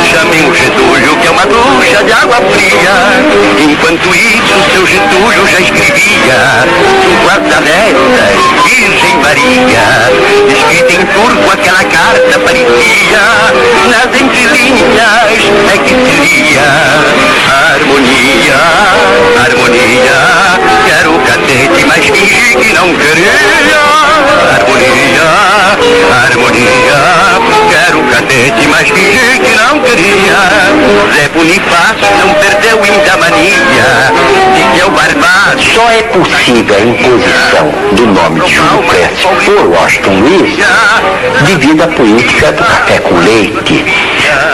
chame um Getúlio que é uma ducha de água fria. Enquanto isso, seu Getúlio já escrevia guarda-retas, Virgem Maria. Escrita em turco aquela carta parecia, nas entrelinhas é que seria: harmonia, harmonia, quero o catete, mas fingi que não queria. Harmonia, harmonia, quero o catete, mas fingi que não queria. Zé Bonifácio não perdeu ainda a mania de que é o barbado. Só é possível a imposição do nome de Júlio Prestes por Washington Luiz devido à política do café com leite,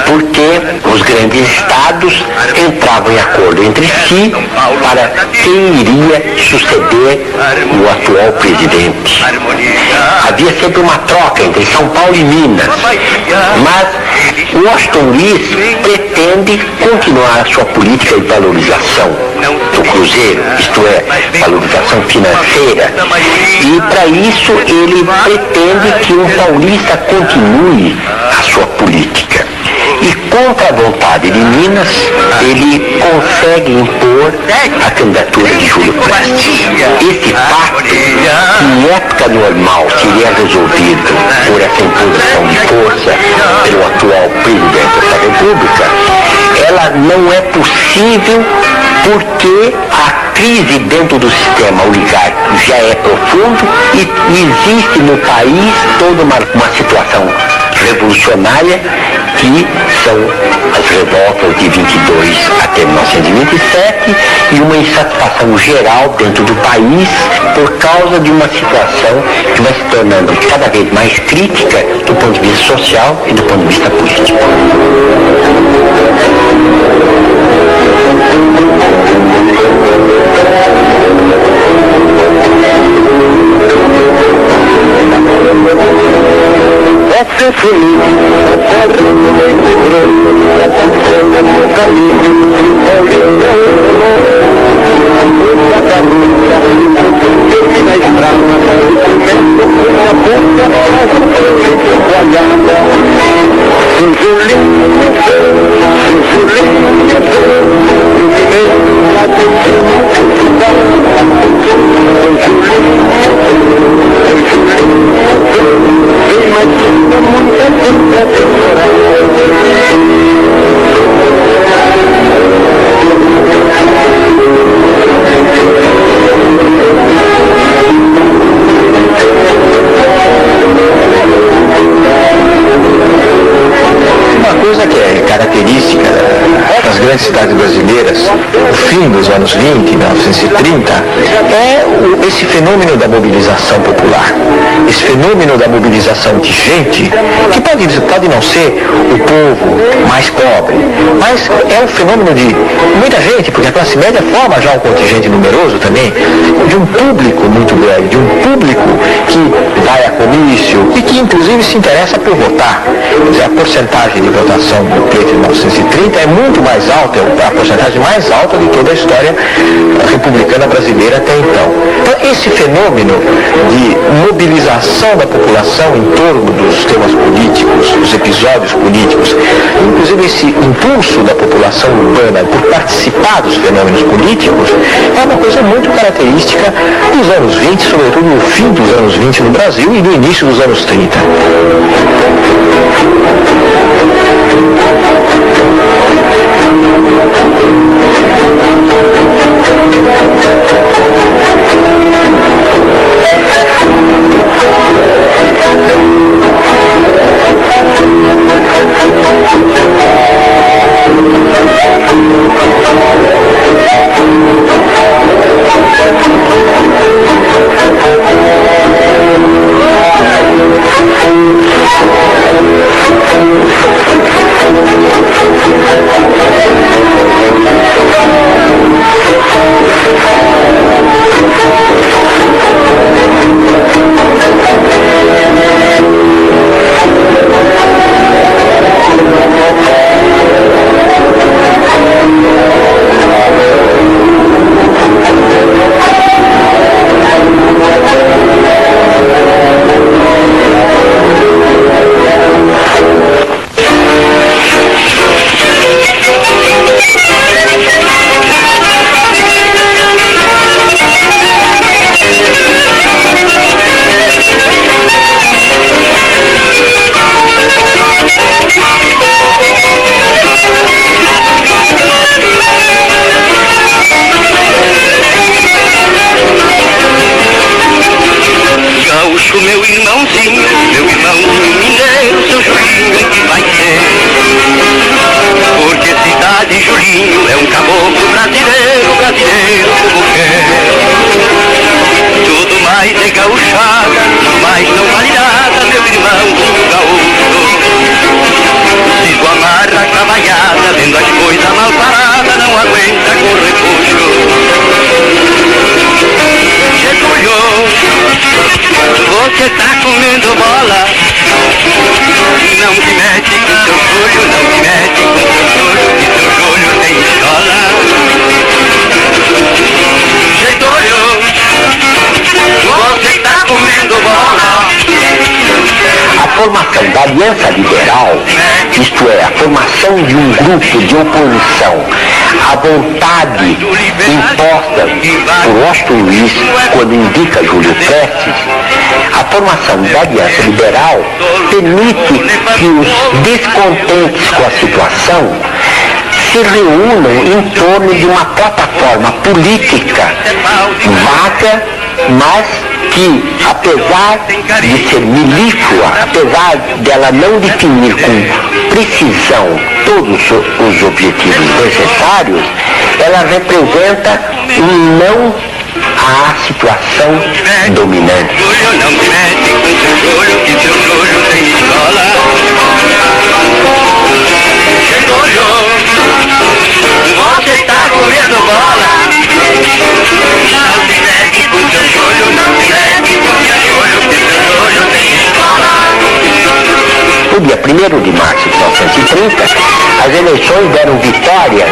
porque os grandes estados entravam em acordo entre si para quem iria suceder o atual presidente. Havia sempre uma troca entre São Paulo e Minas, mas Washington Luiz pretende continuar a sua política de valorização do cruzeiro, isto é, valorização financeira, e para isso ele pretende que o paulista continue a sua política. E contra a vontade de Minas, ele consegue impor a candidatura de Júlio Prestes. Esse fato, que em época normal seria resolvido por essa imposição de força pelo atual presidente da República, ela não é possível porque a crise dentro do sistema oligárquico já é profundo e existe no país toda uma situação revolucionária que são as revoltas de 22 até 1927 e uma insatisfação geral dentro do país por causa de uma situação que vai se tornando cada vez mais crítica do ponto de vista social e do ponto de vista político. Ser feliz, Uma coisa que é característica das grandes cidades brasileiras, no fim dos anos 20, 1930, é esse fenômeno da mobilização popular. Esse fenômeno da mobilização de gente, que pode não ser o povo mais pobre, mas é um fenômeno de muita gente, porque a classe média forma já um contingente numeroso também, de um público muito grande, de um público que vai a comício e que inclusive se interessa por votar. Quer dizer, a porcentagem de votação do pleito de 1930 é muito mais alta, é a porcentagem mais alta de toda a história republicana brasileira até então. Então, esse fenômeno de mobilização da população em torno dos temas políticos, dos episódios políticos, inclusive esse impulso da população urbana por participar dos fenômenos políticos, é uma coisa muito característica dos anos 20, sobretudo no fim dos anos 20 no Brasil e no início dos anos 30. caboclo brasileiro, brasileiro como quer. Tudo mais é gauchada, mas não vale nada, meu irmão gaúcho. Se tu amarra a cavalhada, vendo as coisas mal paradas, não aguenta com repuxo. Getúlio, você tá comendo bola. Não se mete com teu Júlio, não se mete com teu Júlio, que teu Júlio tem escola. Getúlio, você tá comendo bola. A formação da Aliança Liberal, isto é, a formação de um grupo de oposição à vontade imposta por Washington Luiz, quando indica Júlio Prestes, a formação da Aliança Liberal permite que os descontentes com a situação se reúnam em torno de uma plataforma política vaga, mas que, apesar de ser milíflua, apesar dela não definir com precisão todos os objetivos necessários, ela representa um não à situação dominante. Não se mete com teu Júlio, que teu Júlio tem escola. Getúlio, você tá comendo bola. Não se mete com teu Júlio, não se mete com teu Júlio, que teu Júlio tem escola. No dia 1º de março de 1930, as eleições deram vitória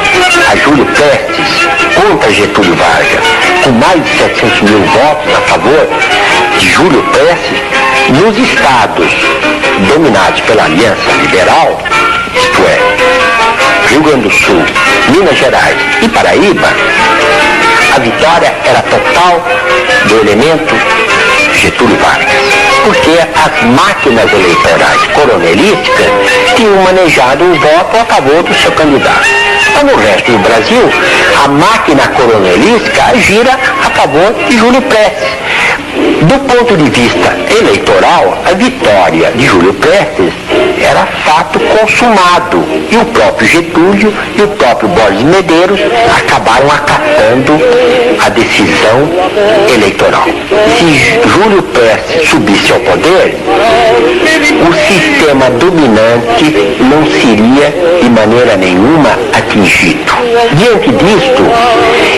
a Júlio Prestes contra Getúlio Vargas, com mais de 700 mil votos a favor de Júlio Prestes nos estados dominados pela Aliança Liberal, isto é, Rio Grande do Sul, Minas Gerais e Paraíba. A vitória era total do elemento Getúlio Vargas, porque as máquinas eleitorais coronelistas tinham manejado o voto a favor do seu candidato. Mas no resto do Brasil, a máquina coronelística gira a favor de Júlio Prestes. Do ponto de vista eleitoral, a vitória de Júlio Prestes era fato consumado, e o próprio Getúlio e o próprio Borges Medeiros acabaram acatando a decisão eleitoral. Se Júlio Prestes subisse ao poder, o sistema dominante não seria de maneira nenhuma atingido. Diante disto,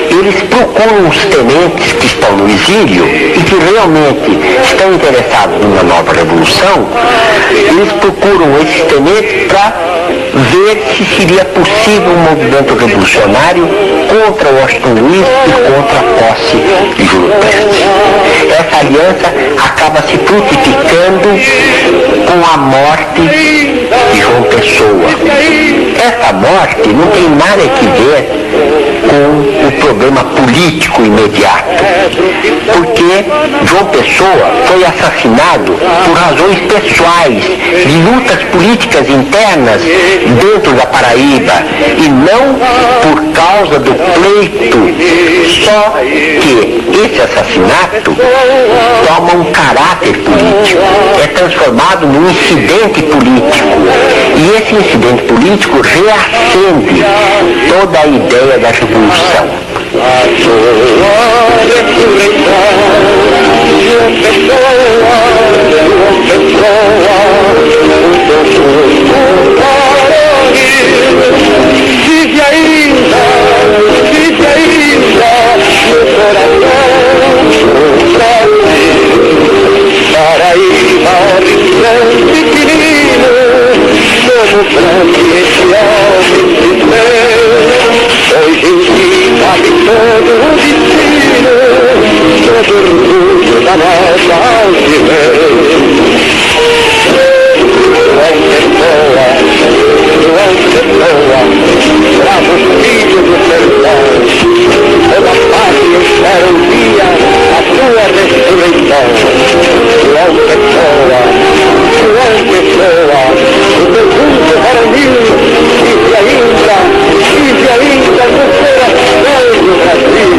eles procuram os tenentes que estão no exílio e que realmente estão interessados numa nova revolução, eles procuram esses tenentes para ver se seria possível um movimento revolucionário contra Washington Luiz e contra a posse de Júlio Prestes. Essa aliança acaba se frutificando com a morte de João Pessoa. Essa morte não tem nada que ver com o problema político imediato, porque João Pessoa foi assassinado por razões pessoais, de lutas políticas internas dentro da Paraíba, e não por causa do pleito. Só que esse assassinato toma um caráter político, é transformado num incidente político, e esse incidente político reacende toda a ideia da revolução. Vive ainda, meu coração, Paraíba, grande pequenino, como grande esse homem de Deus. Hoje em dia sabe todo o destino, todo orgulho da nossa altivez. João Pessoa, bravos filhos do sertão, toda pátria espera um dia a tua ressurreição. João Pessoa, o teu mundo varonil, vive ainda no coração do Brasil.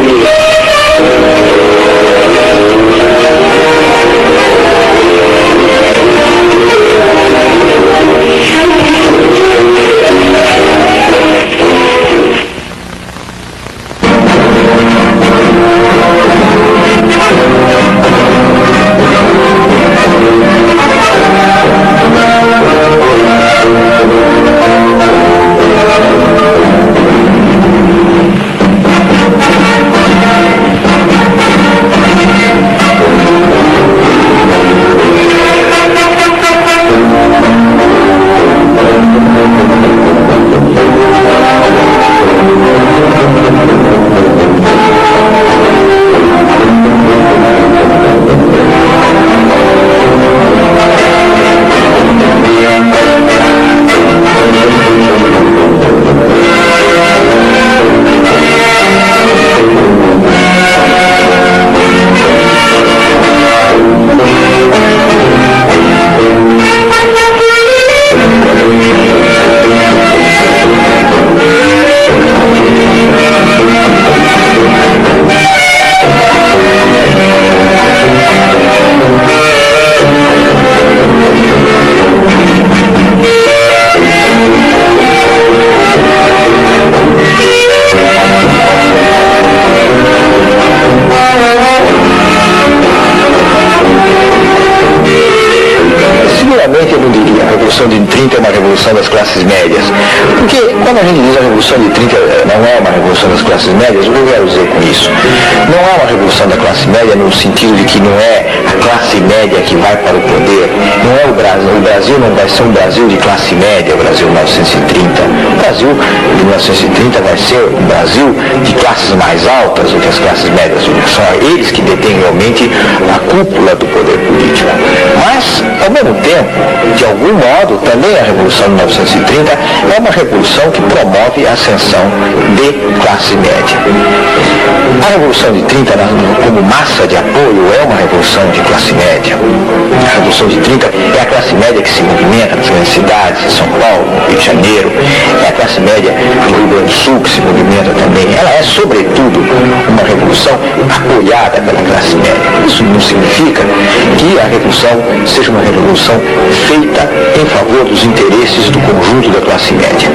que a Revolução de 30 é uma revolução das classes médias. Porque quando a gente diz a Revolução de 30 não é uma revolução das classes médias, o que eu quero dizer com isso? Não é uma revolução da classe média no sentido de que não é a classe média que vai para o poder. Não é o Brasil. O Brasil não vai ser um Brasil de classe média, o Brasil 1930. O Brasil de 1930 vai ser um Brasil de classes mais altas do que as classes médias. São eles que detêm realmente a cúpula do poder político. Mas, ao mesmo tempo, de algum modo, também a Revolução de 1930 é uma revolução que promove a ascensão de classe média. A Revolução de 30, como massa de apoio, é uma revolução de classe média. A Revolução de 30 é a classe média que se movimenta nas grandes cidades, em São Paulo, no Rio de Janeiro, é a classe média do Rio Grande do Sul que se movimenta também. Ela é, sobretudo, uma revolução apoiada pela classe média. Isso não significa que a revolução seja uma revolução feita em favor dos interesses do conjunto da classe média.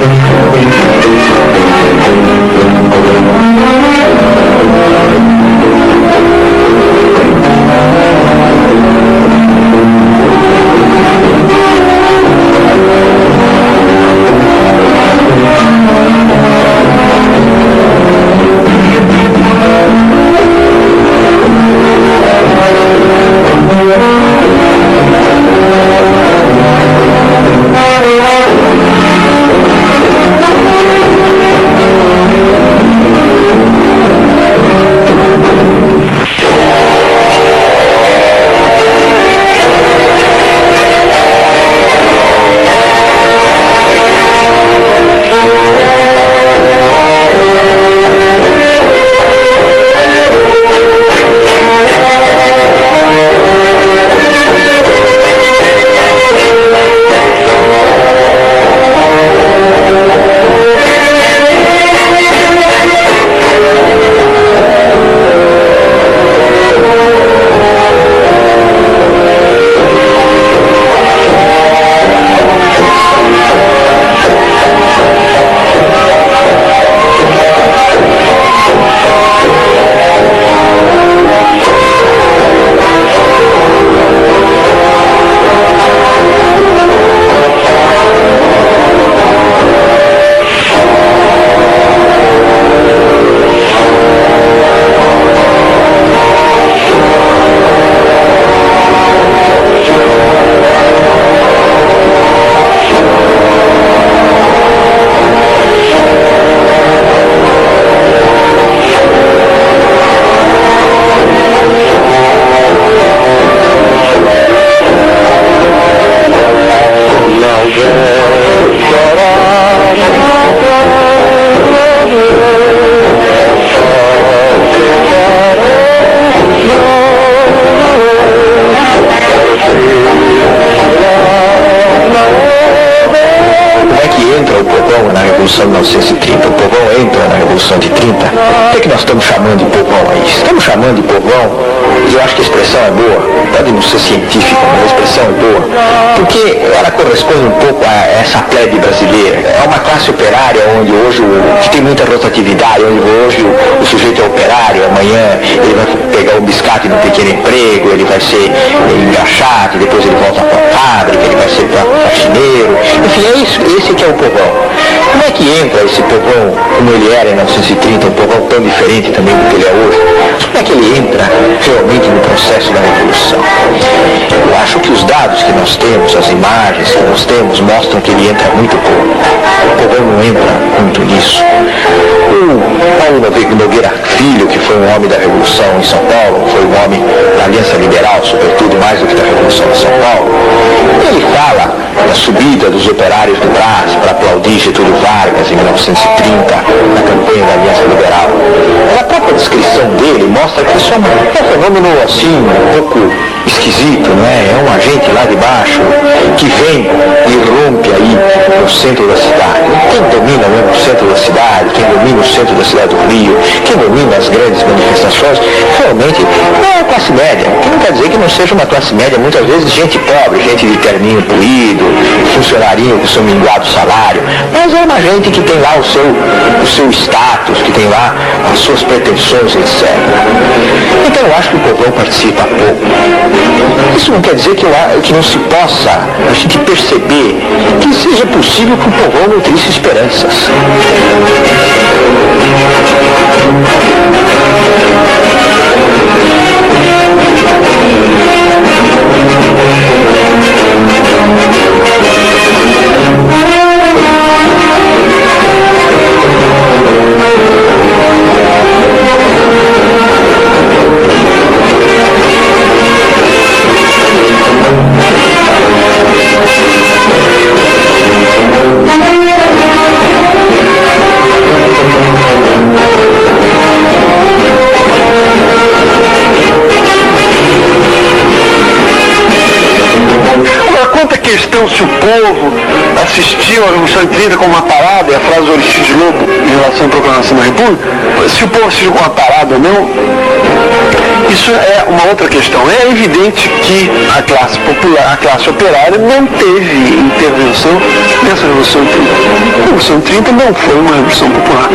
Revolução de 1930, o povão entra na Revolução de 30, o que é que nós estamos chamando de povão aí? Estamos chamando de povão, e eu acho que a expressão é boa, pode não ser científica, mas a expressão é boa, porque ela corresponde um pouco a essa plebe brasileira. É uma classe operária onde hoje, que tem muita rotatividade, onde hoje o sujeito é operário, amanhã ele vai pegar um biscate no pequeno emprego, ele vai ser engraxate, depois ele volta para a fábrica, ele vai ser faxineiro, enfim, é isso, esse que é o povão. Como é que entra esse povão, como ele era em 1930, um povão tão diferente também do que ele é hoje? Como é que ele entra realmente no processo da Revolução? Eu acho que os dados que nós temos, as imagens que nós temos, mostram que ele entra muito pouco. O povão não entra muito nisso. O Paulo Nogueira Filho, que foi um homem da Revolução em São Paulo, foi um homem da Aliança Liberal, sobretudo, mais do que da Revolução de São Paulo, ele fala da subida dos operários do Brás para aplaudir Getúlio Vargas em 1930, na campanha da Aliança Liberal. A própria descrição dele mostra que isso é um fenômeno assim, um pouco esquisito, não é? É um agente lá de baixo que vem e rompe aí no centro da cidade. Quem domina mesmo o centro da cidade, quem domina o centro da cidade do Rio, quem domina as grandes manifestações, realmente não é a classe média. Que não quer dizer que não seja uma classe média, muitas vezes gente pobre, gente de terninho polido, funcionarinho com o seu minguado salário, mas é uma gente que tem lá o seu status, que tem lá as suas pretensões, etc. Então eu acho que o povão participa pouco. Isso não quer dizer que não se possa a gente perceber que seja possível que o povão nutrisse esperanças. Se o povo assistiu à Revolução de 30 como uma parada, e a frase do Aristides Lobo em relação à proclamação da República, se o povo assistiu como uma parada ou não, isso é uma outra questão. É evidente que a classe popular, a classe operária não teve intervenção nessa Revolução de 30. A Revolução de 30 não foi uma revolução popular.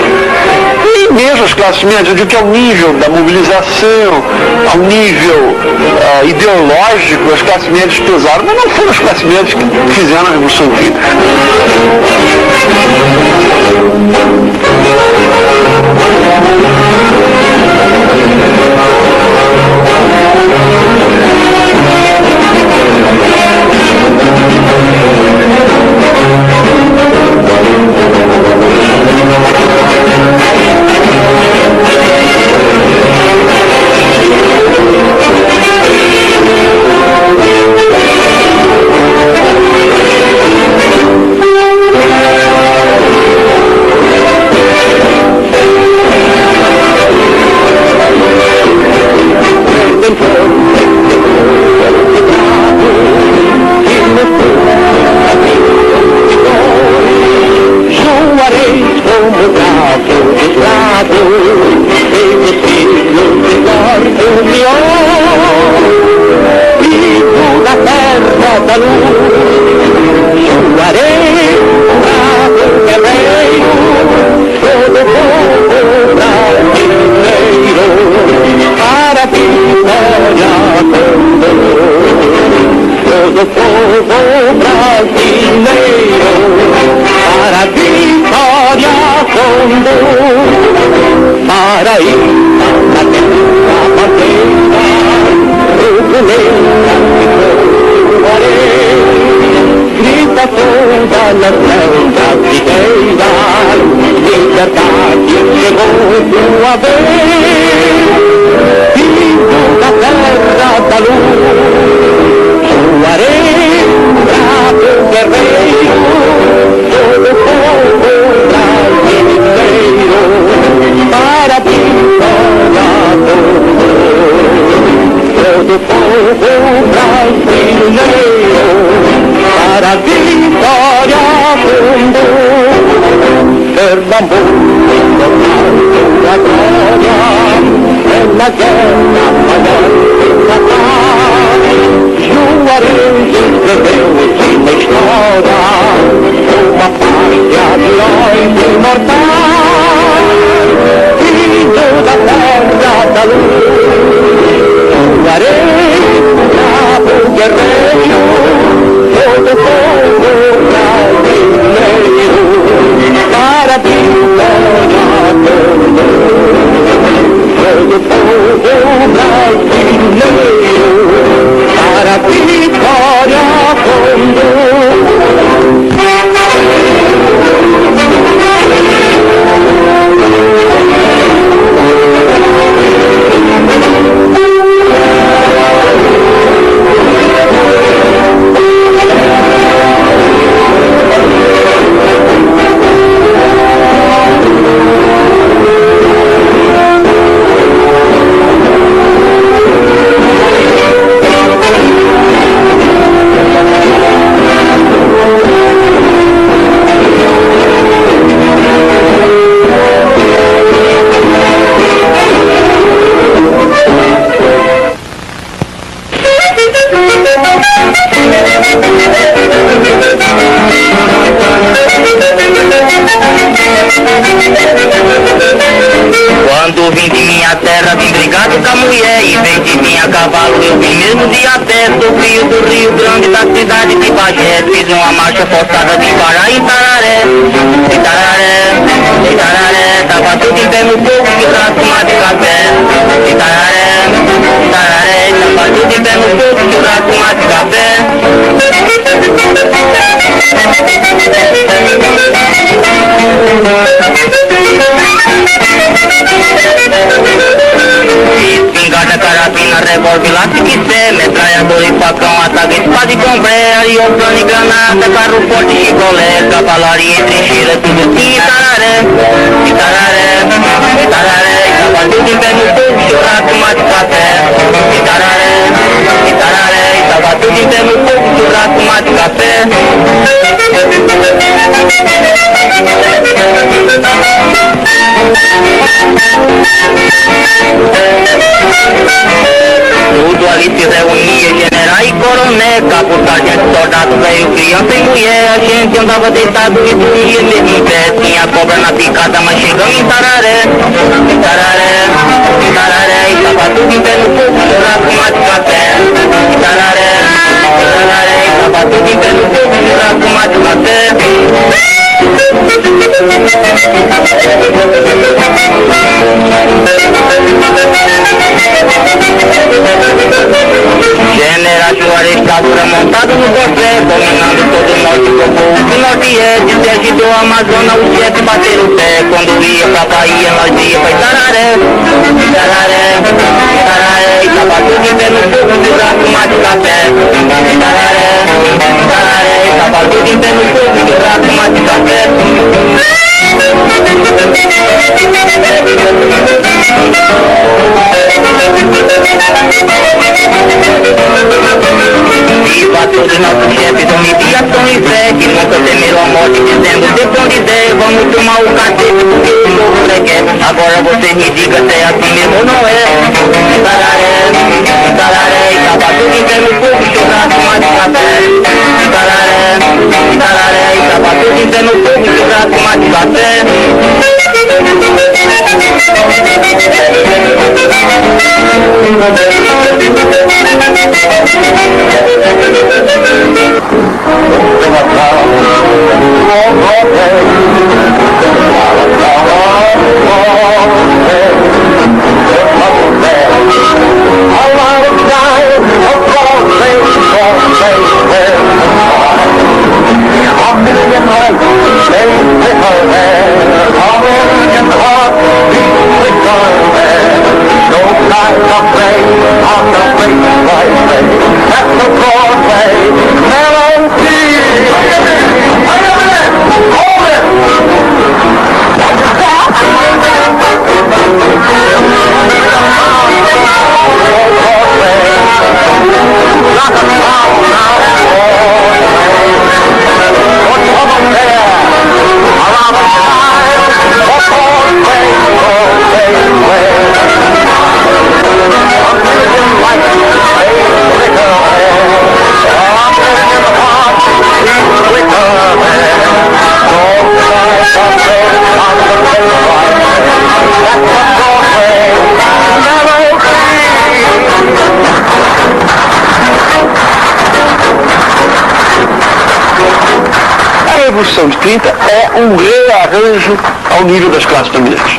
E mesmo as classes médias, eu digo que ao nível da mobilização, ao nível ideológico, as classes médias pesaram, mas não foram as classes médias que fizeram a Revolução de 30. Para a vitória com cavalo, eu vim mesmo de a pé, sou filho do Rio Grande, da cidade de Bagé. Fiz uma marcha forçada de Pará em Tararé. De Tararé, tava tudo em pé no fogo, que pra tomar de café. De Tararé, tava tudo em pé no fogo, que pra tomar de café. Espingarda, carabina, revólver, lá se quiser, metralhador e facão, ataque, espada e compré, aeroplano e granada, carro forte e colé, cavalaria e trincheira, tudo assim, Tararé, tava tudo em pé no fogo, chorar, tomar de café. Tararé, tava tudo em pé no fogo, chorar, tomar de café. Tudo ali se reunia, general e coronel, cabo, sargento, soldado, velho, criança e mulher. A gente andava deitado e dormia mesmo em pé. Tinha cobra na picada, mas chegamos em Tararé. E tava tudo em pé no fogo, chorar, tomar de café. Tararé, e tava tudo em pé no fogo, chorar, tomar de café. General Juarez Tadura montado no Borfé, dominando todo o norte do povo. O norte é de Sergi do Amazonas, os chefes bateram o pé. Quando ia pra Bahia, nós ia pra Tararé. E tava tudo em pé no fogo, chorar, tomar de café. Tararé, e tava tudo em pé no fogo, chorar, tomar de café. Viva todos nossos chefes, homem de ação e fé, que nunca temeram a morte, dizendo depois de ideia, vamos tomar o cacete, porque o povo requer. Agora você me diga se é assim mesmo ou não é. Tararé, e tava tudo em pé no fogo, chorar, tomar de café. Tararé, e tava tudo em pé no fogo, chorar, tomar de café. A Revolução de 30 é um rearranjo ao nível das classes dominantes.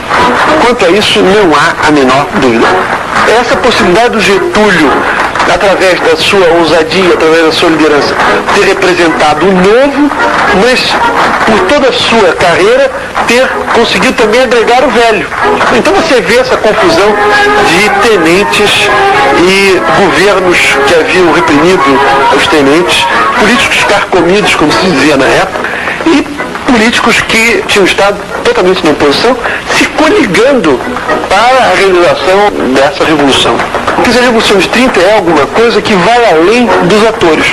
Quanto a isso, não há a menor dúvida. Essa possibilidade do Getúlio, através da sua ousadia, através da sua liderança, ter representado o novo, mas por toda a sua carreira ter conseguido também agregar o velho. Então você vê essa confusão de tenentes e governos que haviam reprimido os tenentes, políticos carcomidos, como se dizia na época, e políticos que tinham estado totalmente na oposição, se coligando para a realização dessa revolução. Porque a Revolução de 30 é alguma coisa que vai além dos atores.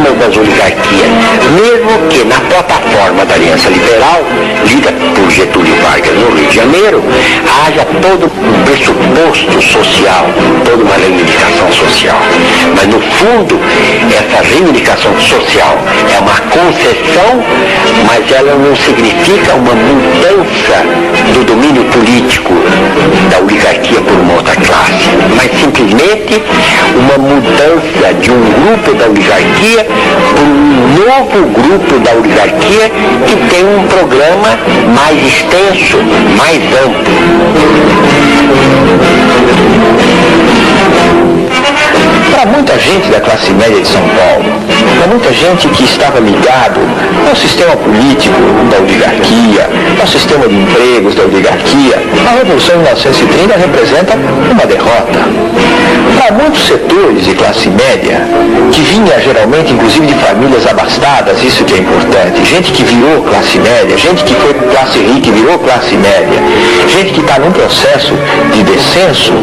programas das oligarquias, mesmo que na plataforma da Aliança Liberal, lida por Getúlio Vargas no Rio de Janeiro, haja todo um pressuposto social, toda uma reivindicação social. Mas no fundo, essa reivindicação social é uma concessão, mas ela não significa uma mudança do domínio político da oligarquia por uma outra classe, mas simplesmente uma mudança de um grupo da oligarquia por um novo grupo da oligarquia que tem um programa mais extenso, mais amplo. Para muita gente da classe média de São Paulo, para muita gente que estava ligado ao sistema político da oligarquia, ao sistema de empregos da oligarquia, a Revolução de 1930 representa uma derrota. Para muitos setores de classe média, que vinha geralmente inclusive de famílias abastadas, isso que é importante, gente que virou classe média, gente que foi classe rica e virou classe média, gente que está num processo de descenso,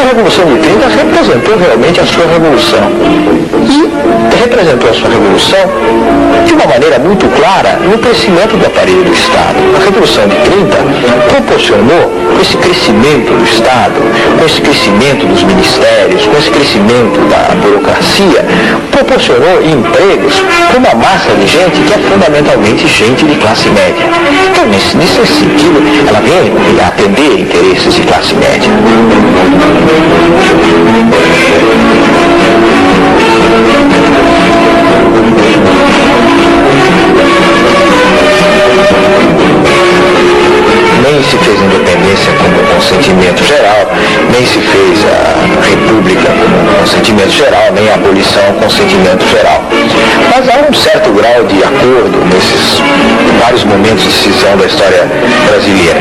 a Revolução de 30 representou realmente a sua revolução. E representou a sua revolução de uma maneira muito clara no crescimento do aparelho do Estado. A Revolução de 30 proporcionou, com esse crescimento do Estado, com esse crescimento dos ministérios, com esse crescimento da burocracia, proporcionou empregos para uma massa de gente que é fundamentalmente gente de classe média. Então, nesse sentido, ela vem atender interesses de classe média. Nem se fez a independência como consentimento geral, nem se fez a república como consentimento geral, nem a abolição como consentimento geral. Mas há um certo grau de acordo nesses vários momentos de decisão da história brasileira.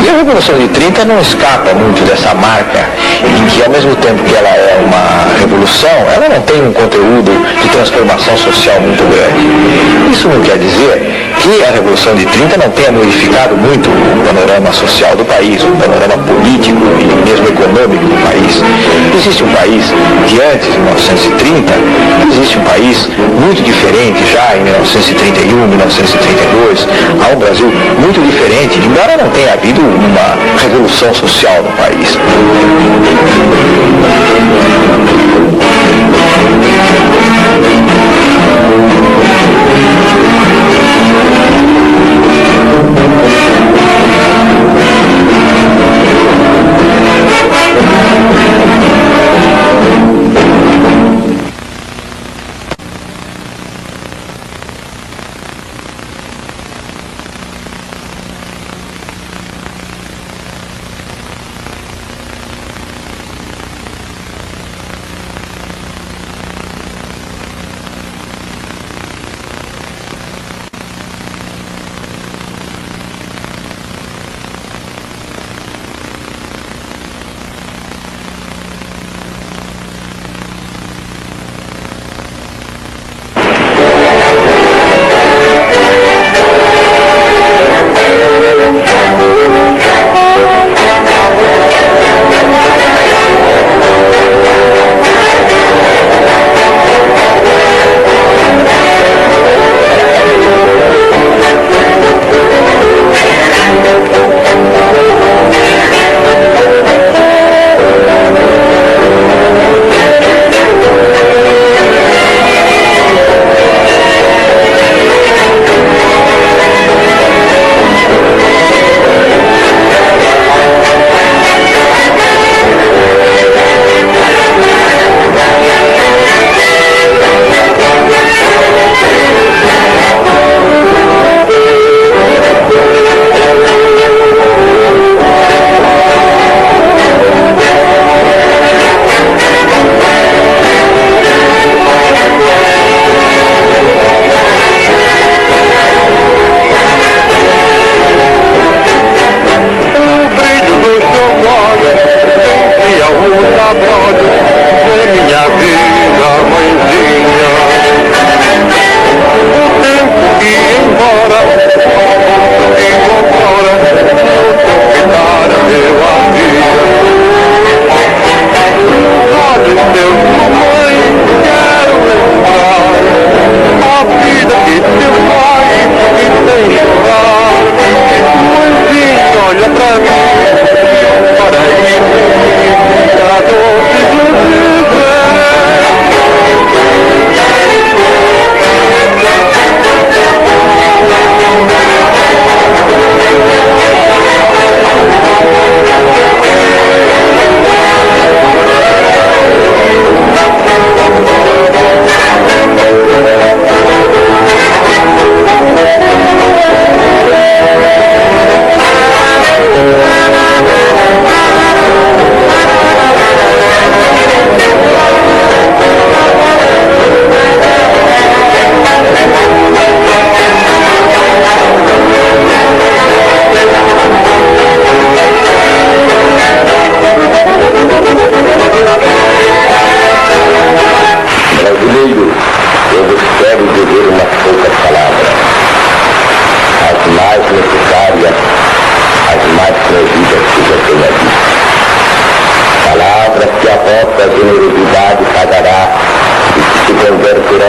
E a Revolução de 30 não escapa muito dessa marca, em que ao mesmo tempo que ela é uma revolução, ela não tem um conteúdo de transformação social muito grande. Isso não quer dizer que a Revolução de 30 não tenha modificado muito o panorama social do país, o panorama político e mesmo econômico do país. Existe um país que antes de 1930, existe um país muito diferente já em 1931, 1932, há um Brasil muito diferente, embora não tenha havido uma revolução social no país.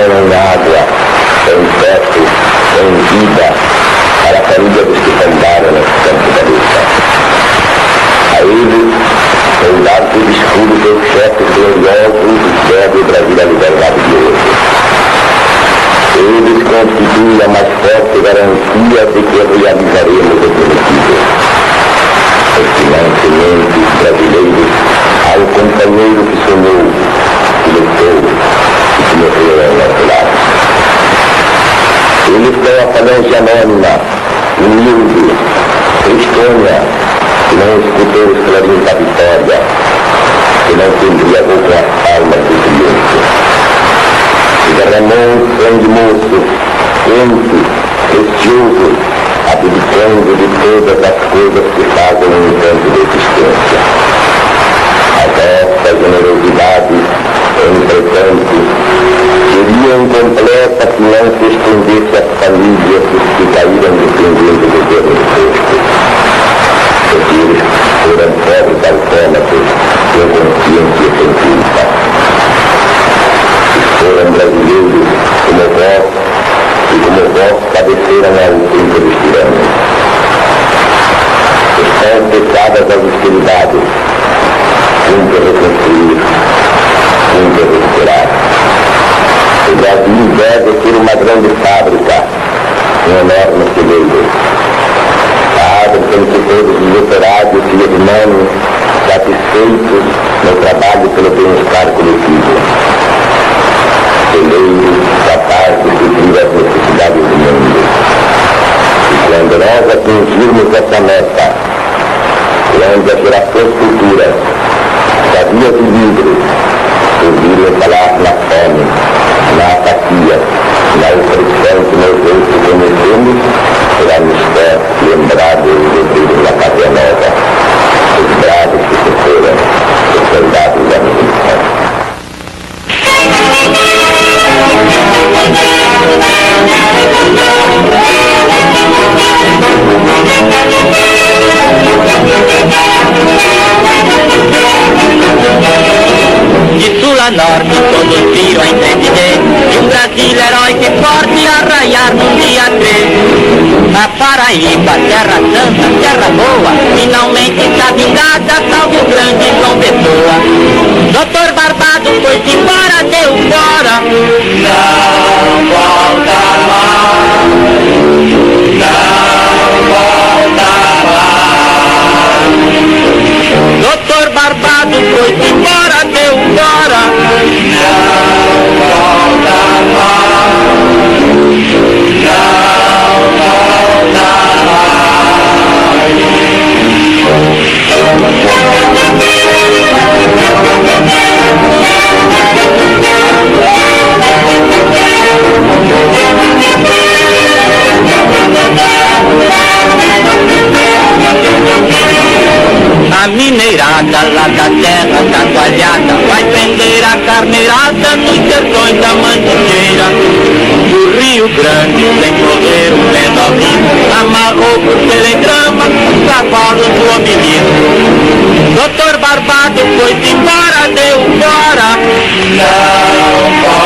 em água, em teto, em vida, para a família dos que tombaram nesse campo da luta. A eles, soldados obscuros dos chefes gloriosos, serve o Brasil a liberdade de hoje. Eles constituem a mais forte garantia de que realizaremos o prometido. Finalmente, brasileiros, ao companheiro que sonhou, que lutou e que morreu ao nosso lado. Eles são a falange anônima, humilde, cristônia, que não escutou os clarins da vitória, que não se embriagou com as palmas do triunfo. Que derramou um sangue moço, quente, precioso, abdicando de todas as coisas que fazem o encanto da existência. A vossa generosidade, entretanto, seria incompleta se não se estendesse às famílias que caíram defendendo o governo do posto. Porque eles foram pobres alcoólatras, com consciência sem culpa. Foram brasileiros como vós, e como vós padeceram ao tempo dos tiranos. Estão fechadas as hostilidades, cumpre reconstruir, cumpre recuperar. O Brasil deve ser uma grande fábrica, um enorme celeiro. Fábrica em que todos os operários se irmãos satisfeitos no trabalho pelo bem-estar coletivo. Celeiro capaz de suprir as necessidades do mundo. E quando nós atingirmos essa meta, quando as gerações futuras, sabias e livres, ouvirem falar na fome, na apatia, na opressão que nós hoje conhecemos, será-nos lembrados os obreiros da Pátria Nova, os bravos que se foram, os soldados da Revolução. De sul a norte todos viram a entender de um Brasil heróico e forte arraiar no dia 3. A Paraíba, terra santa, terra boa, finalmente está vingada, salve o grande João Pessoa. Doutor Barbado foi-se embora, deu fora. Não volta mais, não volta mais. Doutor Barbado foi-se embora, deu fora. Não volta mais, não volta A mineirada lá da terra da toalhada vai prender a carneirada nos sertões da Mantiqueira. O Rio Grande, sem poder, o vento ao rio, amarrou por telegrama os cavalos do homicídio. Doutor Barbado foi-se embora, deu fora. Não